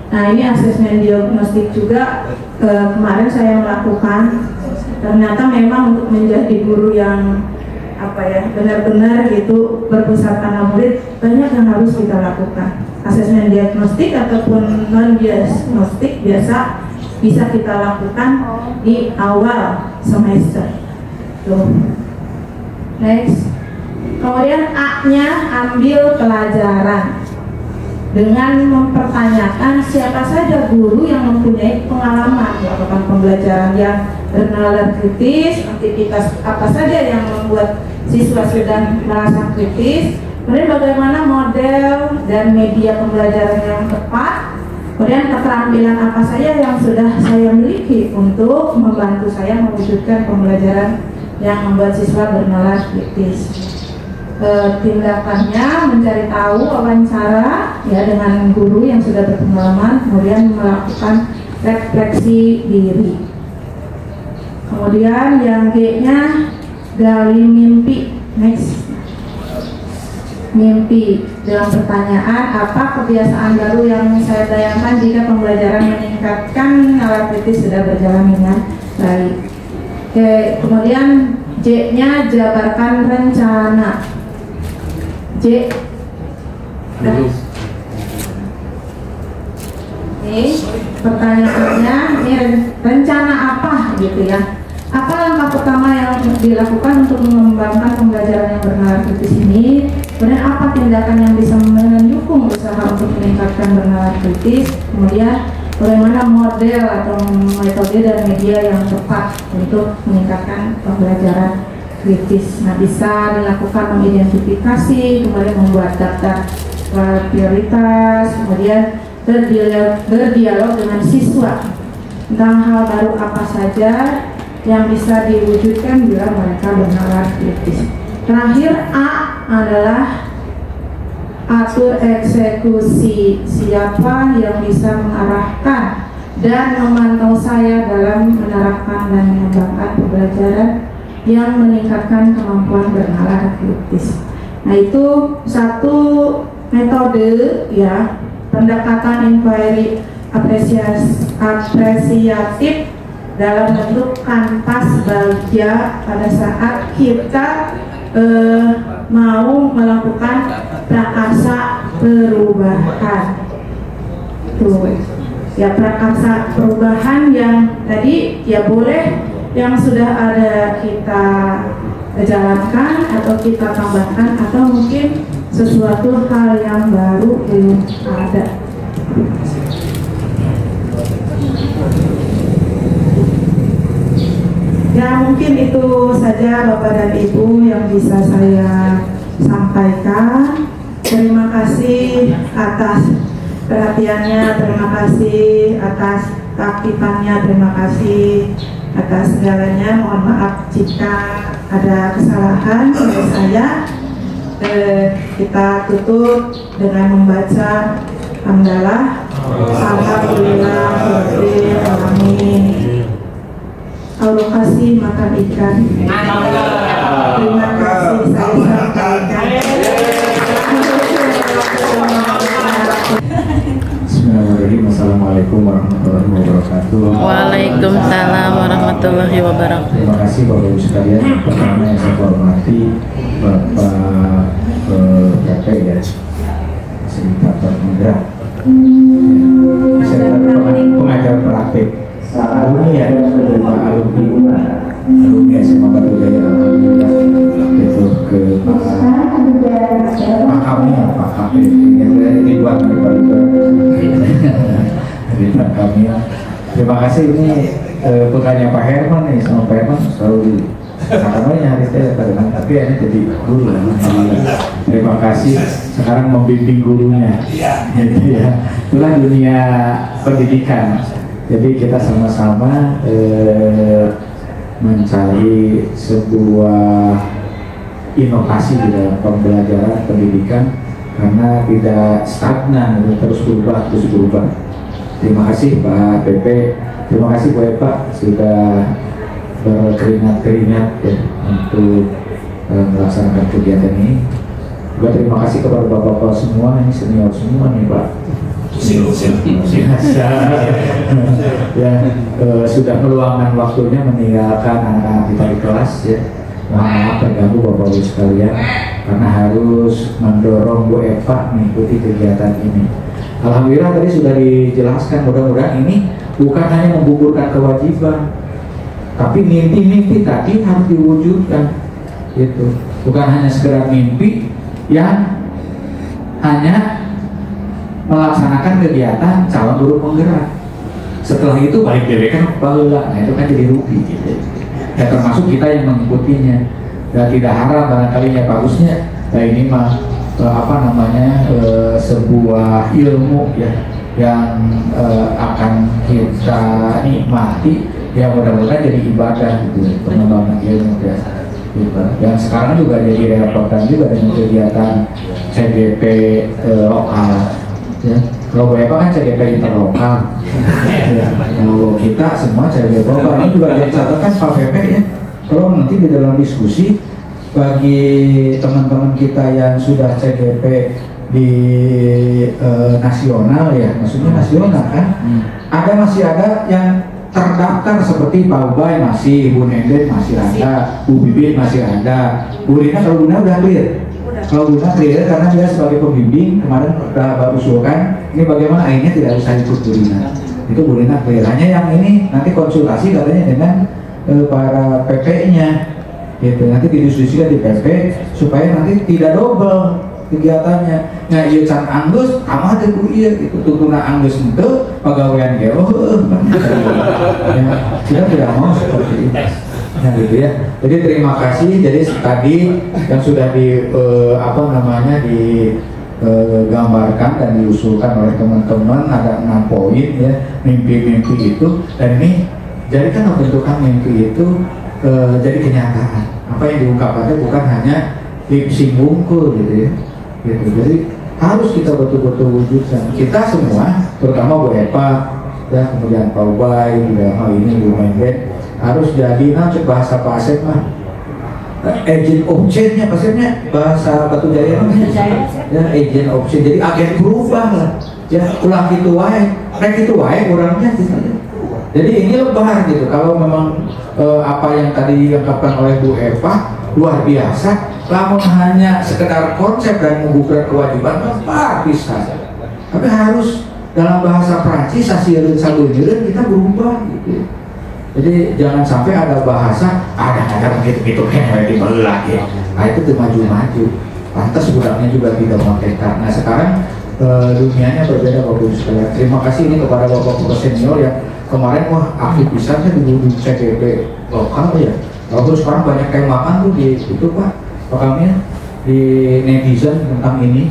Nah, ini asesmen diagnostik juga kemarin saya melakukan. Ternyata memang untuk menjadi guru yang benar-benar gitu berpusat pada murid, banyak yang harus kita lakukan. Asesmen diagnostik ataupun non diagnostik biasa bisa kita lakukan di awal semester. Tuh. Next. Kemudian A-nya ambil pelajaran dengan mempertanyakan siapa saja guru yang mempunyai pengalaman melakukan pembelajaran yang bernalar kritis, aktivitas apa saja yang membuat siswa sudah merasa kritis, kemudian bagaimana model dan media pembelajaran yang tepat, kemudian keterampilan apa saja yang sudah saya miliki untuk membantu saya mewujudkan pembelajaran yang membuat siswa bernalar kritis. Tindakannya mencari tahu, wawancara ya dengan guru yang sudah berpengalaman, kemudian melakukan refleksi diri. Kemudian yang G-nya gali mimpi. Next. Mimpi dengan pertanyaan, apa kebiasaan baru yang saya bayangkan jika pembelajaran meningkatkan nalar kritis sudah berjalan dengan baik. Oke, kemudian J-nya jabarkan rencana. J. Ini pertanyaannya, ini rencana apa gitu ya? Apa langkah pertama yang dilakukan untuk mengembangkan pembelajaran yang bernalar kritis ini? Kemudian apa tindakan yang bisa mendukung usaha untuk meningkatkan bernalar kritis? Kemudian bagaimana model atau metode dan media yang tepat untuk meningkatkan pembelajaran kritis. Nah, bisa dilakukan mengidentifikasi, kemudian membuat daftar prioritas, kemudian berdialog dengan siswa tentang hal baru apa saja yang bisa diwujudkan bila mereka bernalar kritis. Terakhir A adalah atur eksekusi, siapa yang bisa mengarahkan dan memantau saya dalam menerapkan dan mengembangkan pembelajaran yang meningkatkan kemampuan bernalar kritis. Nah, itu satu metode ya, pendekatan inquiry apresiatif dalam bentuk kanvas baja pada saat kita mau melakukan prakarsa perubahan. Tuh ya, prakarsa perubahan yang tadi ya boleh yang sudah ada kita jalankan atau kita tambahkan, atau mungkin sesuatu hal yang baru belum ada. Ya, mungkin itu saja Bapak dan Ibu yang bisa saya sampaikan. Terima kasih atas perhatiannya, terima kasih atas keaktifannya, terima kasih atas segalanya. Mohon maaf jika ada kesalahan dari saya. Kita tutup dengan membaca hamdalah. Alhamdulillah rabbil alamin. Allah kasih makan ikan. Terima kasih saya sampaikan. Bismillahirrahmanirrahim. Assalamualaikum warahmatullahi wabarakatuh. Waalaikumsalam warahmatullahi wabarakatuh. Terima kasih Bapak Ibu sekalian. Pertama yang saya hormati Bapak PP ya, fasilitator penggerak. Saya pengajar praktik. Alumni ya, alumni SMA Batu Jaya, alhamdulillah itu ke Pak Kamil, ini buat dari Pak Kamil. Terima kasih, ini pekannya Pak Herman nih, sama Pak Herman selalu namanya hari saya kadang, tapi ini jadi guru. Terima kasih, sekarang membimbing gurunya, gitu ya. Itulah dunia pendidikan. Jadi kita sama-sama mencari sebuah inovasi di dalam pembelajaran pendidikan, karena tidak stagnan, terus berubah. Terima kasih Pak PP, terima kasih Bu Eva sudah berkeringat-keringat ya, untuk melaksanakan kegiatan ini. Juga terima kasih kepada bapak-bapak semua, ini senior semua nih Pak. Ya, sudah meluangkan waktunya meninggalkan anak-anak kita di kelas ya, maaf terganggu Bapak Ibu sekalian karena harus mendorong Bu Eva mengikuti kegiatan ini. Alhamdulillah tadi sudah dijelaskan, mudah-mudahan ini bukan hanya menggugurkan kewajiban, tapi mimpi-mimpi tadi harus diwujudkan, gitu. Bukan hanya sekedar mimpi yang hanya melaksanakan kegiatan calon guru penggerak. Setelah itu balik dirikan baheula, nah itu kan jadi rugi gitu. Ya termasuk kita yang mengikutinya. Ya tidak haram barangkali ya bagusnya. Nah ini mah sebuah ilmu ya yang akan kita nikmati, ya mudah-mudahan jadi ibadah gitu, pengembangan ilmu ya. Yang sekarang juga jadi repotan juga dengan kegiatan CGP lokal ya. Kalau BEPA kan CGP interlokal ya. Kalau kita semua CGP lokal, ini juga jadi catatan Pak Pepe ya. Kalau nanti di dalam diskusi bagi teman-teman kita yang sudah CGP di nasional ya, maksudnya nasional kan, masih ada yang terdaftar seperti Pak Ubay masih, Bu Nenden masih ada, Bu Bibit masih ada, Bu Rina kalau Buna udah clear. Kalau Buna clear karena dia sebagai pembimbing kemarin udah usulkan, ini bagaimana akhirnya tidak usah ikut Bu Rina. Itu Bu Rina clear. Hanya yang ini nanti konsultasi katanya dengan para PP-nya, gitu. Nanti didiskusikan di PP supaya nanti tidak double kegiatannya. Nah iya can anggus sama ada ku iya itu tutuna anggus itu pegawaian gelo ya, kita tidak mau seperti itu. Nah gitu ya. Jadi terima kasih. Jadi tadi yang sudah digambarkan dan diusulkan oleh teman-teman ada 6 poin ya, mimpi-mimpi itu, dan ini jadikan bentukan mimpi itu jadi kenyataan. Apa yang diungkapkannya bukan hanya singungku gitu ya. Gitu. Jadi harus kita betul-betul wujudkan. Kita semua, terutama Bu Eva, ya, kemudian Pak Ubay, juga hal ini Bu Mendet, harus jadi bahasa pasif mah agent of change-nya, pasifnya bahasa Batu Jaya ya, agent of change, jadi agen berubah lah ya, ulang itu wae, orangnya gitu. Jadi ini lebar gitu. Kalau memang apa yang tadi diungkapkan oleh Bu Eva luar biasa, namun hanya sekedar konsep dan menggugurkan kewajiban apa bisa, tapi harus dalam bahasa Prancis sasieureun sabeuneureun kita berubah gitu. Jadi jangan sampai ada bahasa ada begitu kayak dibelah ya. Nah itu tuh maju-maju. Lantas budaknya juga tidak merdeka. Nah sekarang dunianya berbeda Bapak Ibu sekalian. Terima kasih ini kepada Bapak senior yang kemarin aktif pisannya di CGP lokal ya. Lalu sekarang banyak kayak makan tuh di itu Pak kami di netizen tentang ini,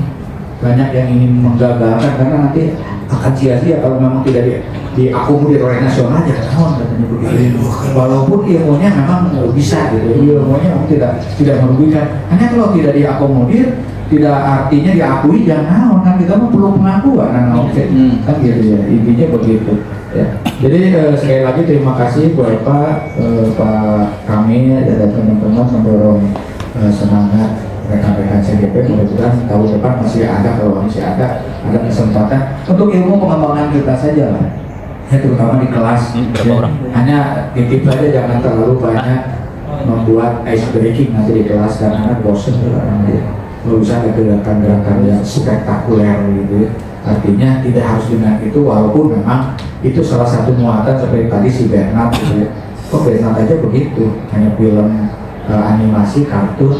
banyak yang ingin menggagalkan karena nanti akan sia-sia kalau memang tidak diakomodir oleh nasional ya tahun katanya begitu. Walaupun ilmunya memang bisa gitu, ilmunya memang tidak merugikan. Hanya kalau tidak diakomodir, tidak artinya diakui jangan kan kita mah perlu pengakuan kan gitu ya, intinya begitu ya. Jadi sekali lagi terima kasih buat Pak kami dan teman-teman mendorong semangat rekan-rekan CGP. Mudah-mudahan tahun depan masih ada, kalau masih ada kesempatan untuk ilmu pengembangan kita saja lah ya, terutama di kelas ya. Hanya titip saja jangan terlalu banyak membuat ice breaking nanti di kelas karena anak bosen nanti. Nggak usah ada gerakan-gerakan yang spektakuler gitu ya. Artinya tidak harus dengan itu, walaupun memang itu salah satu muatan seperti tadi si Bernard gitu ya. Kok Bernard aja begitu, hanya film animasi kartun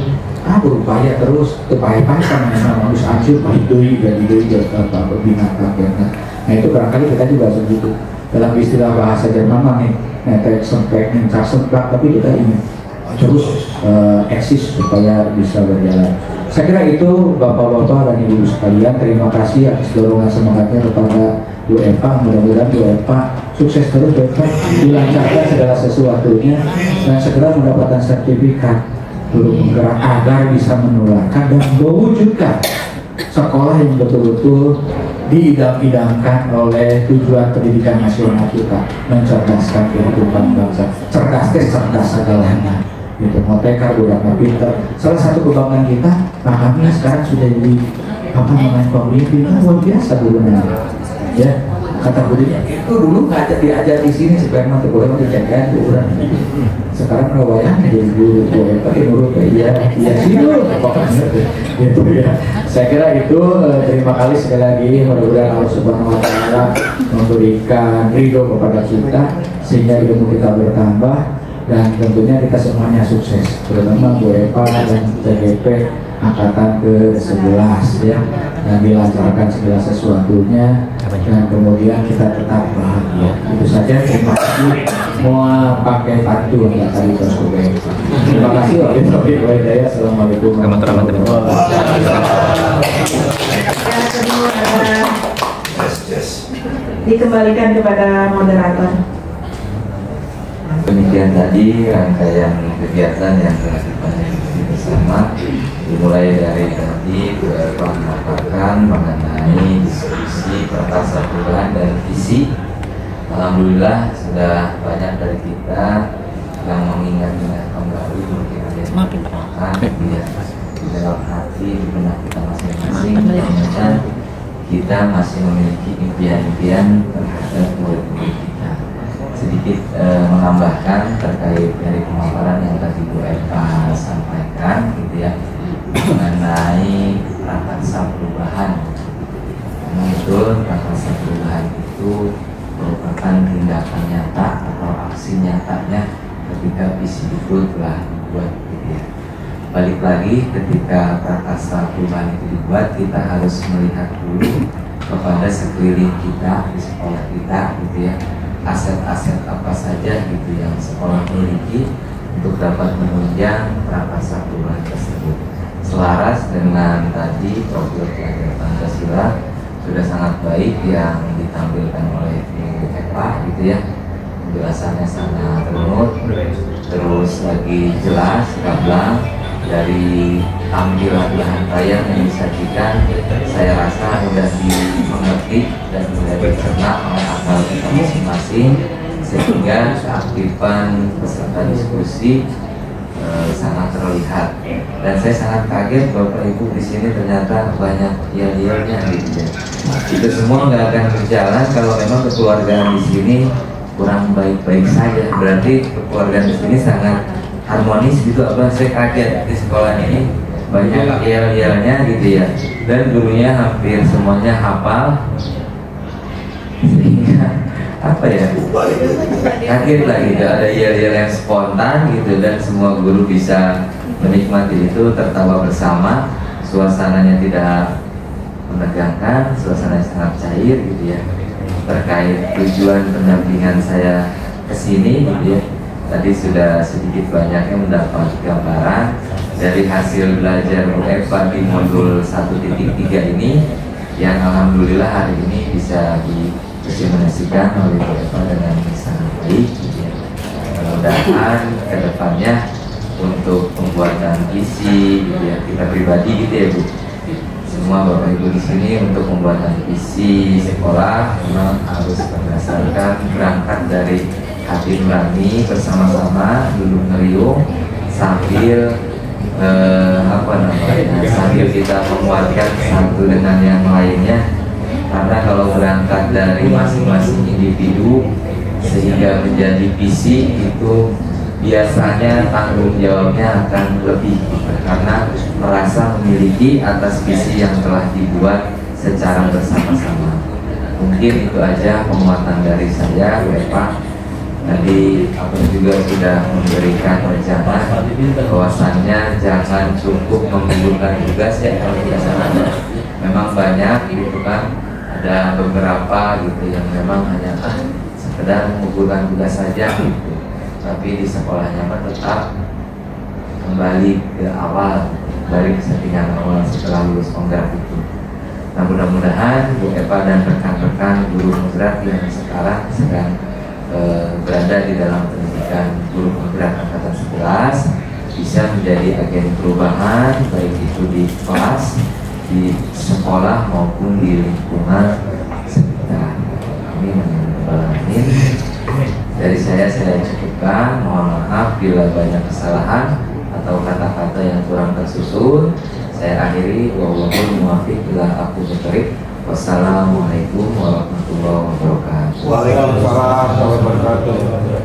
berupaya terus upaya-upaya sama harus ancur hidoi binatang Bernard. Nah itu barangkali kita juga segitu dalam istilah bahasa Jerman nih netek sempek tapi kita ingin terus eksis supaya bisa berjalan. Saya kira itu Bapak-bapak dan Ibu sekalian, terima kasih atas dorongan semangatnya kepada Bu Eva. Mudah-mudahan Bu Eva sukses terus, Bu Eva dilancarkan segala sesuatunya dan segera mendapatkan sertifikat guru penggerak agar bisa menularkan dan mewujudkan sekolah yang betul-betul diidam-idamkan oleh tujuan pendidikan nasional kita, mencerdaskan kehidupan bangsa. Cerdas segalanya gitu, merdeka, budaknya pinter. Salah satu kebanggaan kita, kami sekarang sudah jadi pemimpin luar biasa gurunya ya. Kata budinya itu dulu ngajak diajar di sini supaya mah boleh dijagain tuh orang. Sekarang rawayan jadi guru boleh pakai nurut iya sih pokoknya gitu ya. Saya kira itu terima kasih sekali lagi, mudah-mudahan Allah Subhanahu Wa Taala memberikan ridho kepada kita sehingga ilmu kita bertambah dan tentunya kita semuanya sukses, terutama Bu Eva dan TGP angkatan ke-11 ya, dan dilancarkan segala sesuatunya dan kemudian kita tetap bahagia. Itu saja, terima kasih. Mau pakai pantun ya tadi terus Bu Eva. Terima kasih wabillahi taufiq wal hidayah. Assalamualaikum warahmatullahi wabarakatuh. Dikembalikan kepada moderator. Demikian tadi rangkaian kegiatan yang telah kita ikuti bersama, dimulai dari tadi memaparkan mengenai diskusi perkasa Tuhan dan visi. Alhamdulillah sudah banyak dari kita yang mengingat-ingat kembali mungkin ada yang mengatakan di dalam hati di benak kita masing-masing, dan kita masih memiliki impian-impian terhadap murid-murid kita. Sedikit menambahkan terkait dari pemaparan yang tadi Bu Eva sampaikan gitu ya, mengenai prakarsa perubahan. Betul, prakarsa perubahan itu merupakan tindakan nyata atau aksi nyatanya ketika visi itu telah dibuat gitu ya. Balik lagi, ketika prakarsa perubahan itu dibuat, kita harus melihat dulu kepada sekeliling kita di sekolah kita gitu ya, aset-aset apa saja gitu yang sekolah miliki untuk dapat menunjang prakarsa perubahan tersebut. Selaras dengan tadi profil pelajar Pancasila sudah sangat baik yang ditampilkan oleh Bu Eva gitu ya, penjelasannya sangat runut, terus lagi jelas, gamblang. Dari tampilan bahan tayang yang disajikan, saya rasa mudah dimengerti dan mudah dicerna oleh akal kita masing-masing, sehingga keaktifan peserta diskusi sangat terlihat. Dan saya sangat kaget Bapak Ibu di sini ternyata banyak yel-yelnya gitu ya. Itu semua nggak akan berjalan kalau memang kekeluargaan di sini kurang baik-baik saja. Berarti kekeluargaan di sini sangat harmonis gitu. Abah saya kaget di sekolah ini banyak yel-yelnya gitu ya, dan gurunya hampir semuanya hafal, sehingga apa ya, kaget lah gitu, ada yel-yel yang spontan gitu, dan semua guru bisa menikmati itu, tertawa bersama, suasananya tidak menegangkan, suasananya sangat cair gitu ya. Terkait tujuan pendampingan saya kesini gitu ya, tadi sudah sedikit banyaknya mendapat gambaran dari hasil belajar Bu Eva di modul 1.3 ini, yang alhamdulillah hari ini bisa diimplementasikan oleh Bu Eva dengan sangat baik gitu ya. Mudah-mudahan kedepannya untuk pembuatan visi gitu ya, kita pribadi gitu ya Bu, semua Bapak Ibu di sini untuk pembuatan visi sekolah memang harus berdasarkan berangkat dari hati nurani, bersama-sama duduk ngeriung sambil sambil kita menguatkan satu dengan yang lainnya, karena kalau berangkat dari masing-masing individu sehingga menjadi visi itu biasanya tanggung jawabnya akan lebih, karena merasa memiliki atas visi yang telah dibuat secara bersama-sama. Mungkin itu aja penguatan dari saya Bu Eva. Tadi aku juga sudah memberikan rencana bahwasannya jangan cukup menggugurkan tugas ya, kalau tidak salah memang banyak gitu kan, ada beberapa gitu yang memang hanya sekedar menggugurkan tugas saja gitu, tapi di sekolahnya tetap kembali ke awal, dari settingan awal setelah lulus penggerak itu. Nah mudah-mudahan Bu Eva dan rekan-rekan guru penggerak yang sekarang sedang berada di dalam pendidikan guru penggerak angkatan 11 bisa menjadi agen perubahan, baik itu di kelas, di sekolah maupun di lingkungan sekitar. Amin. Dari saya cukupkan. Mohon maaf bila banyak kesalahan atau kata-kata yang kurang tersusun. Saya akhiri, wallahul muwaffiq ila aqwamit thoriq. Wassalamualaikum warahmatullahi wabarakatuh. Waalaikumsalam warahmatullahi wabarakatuh.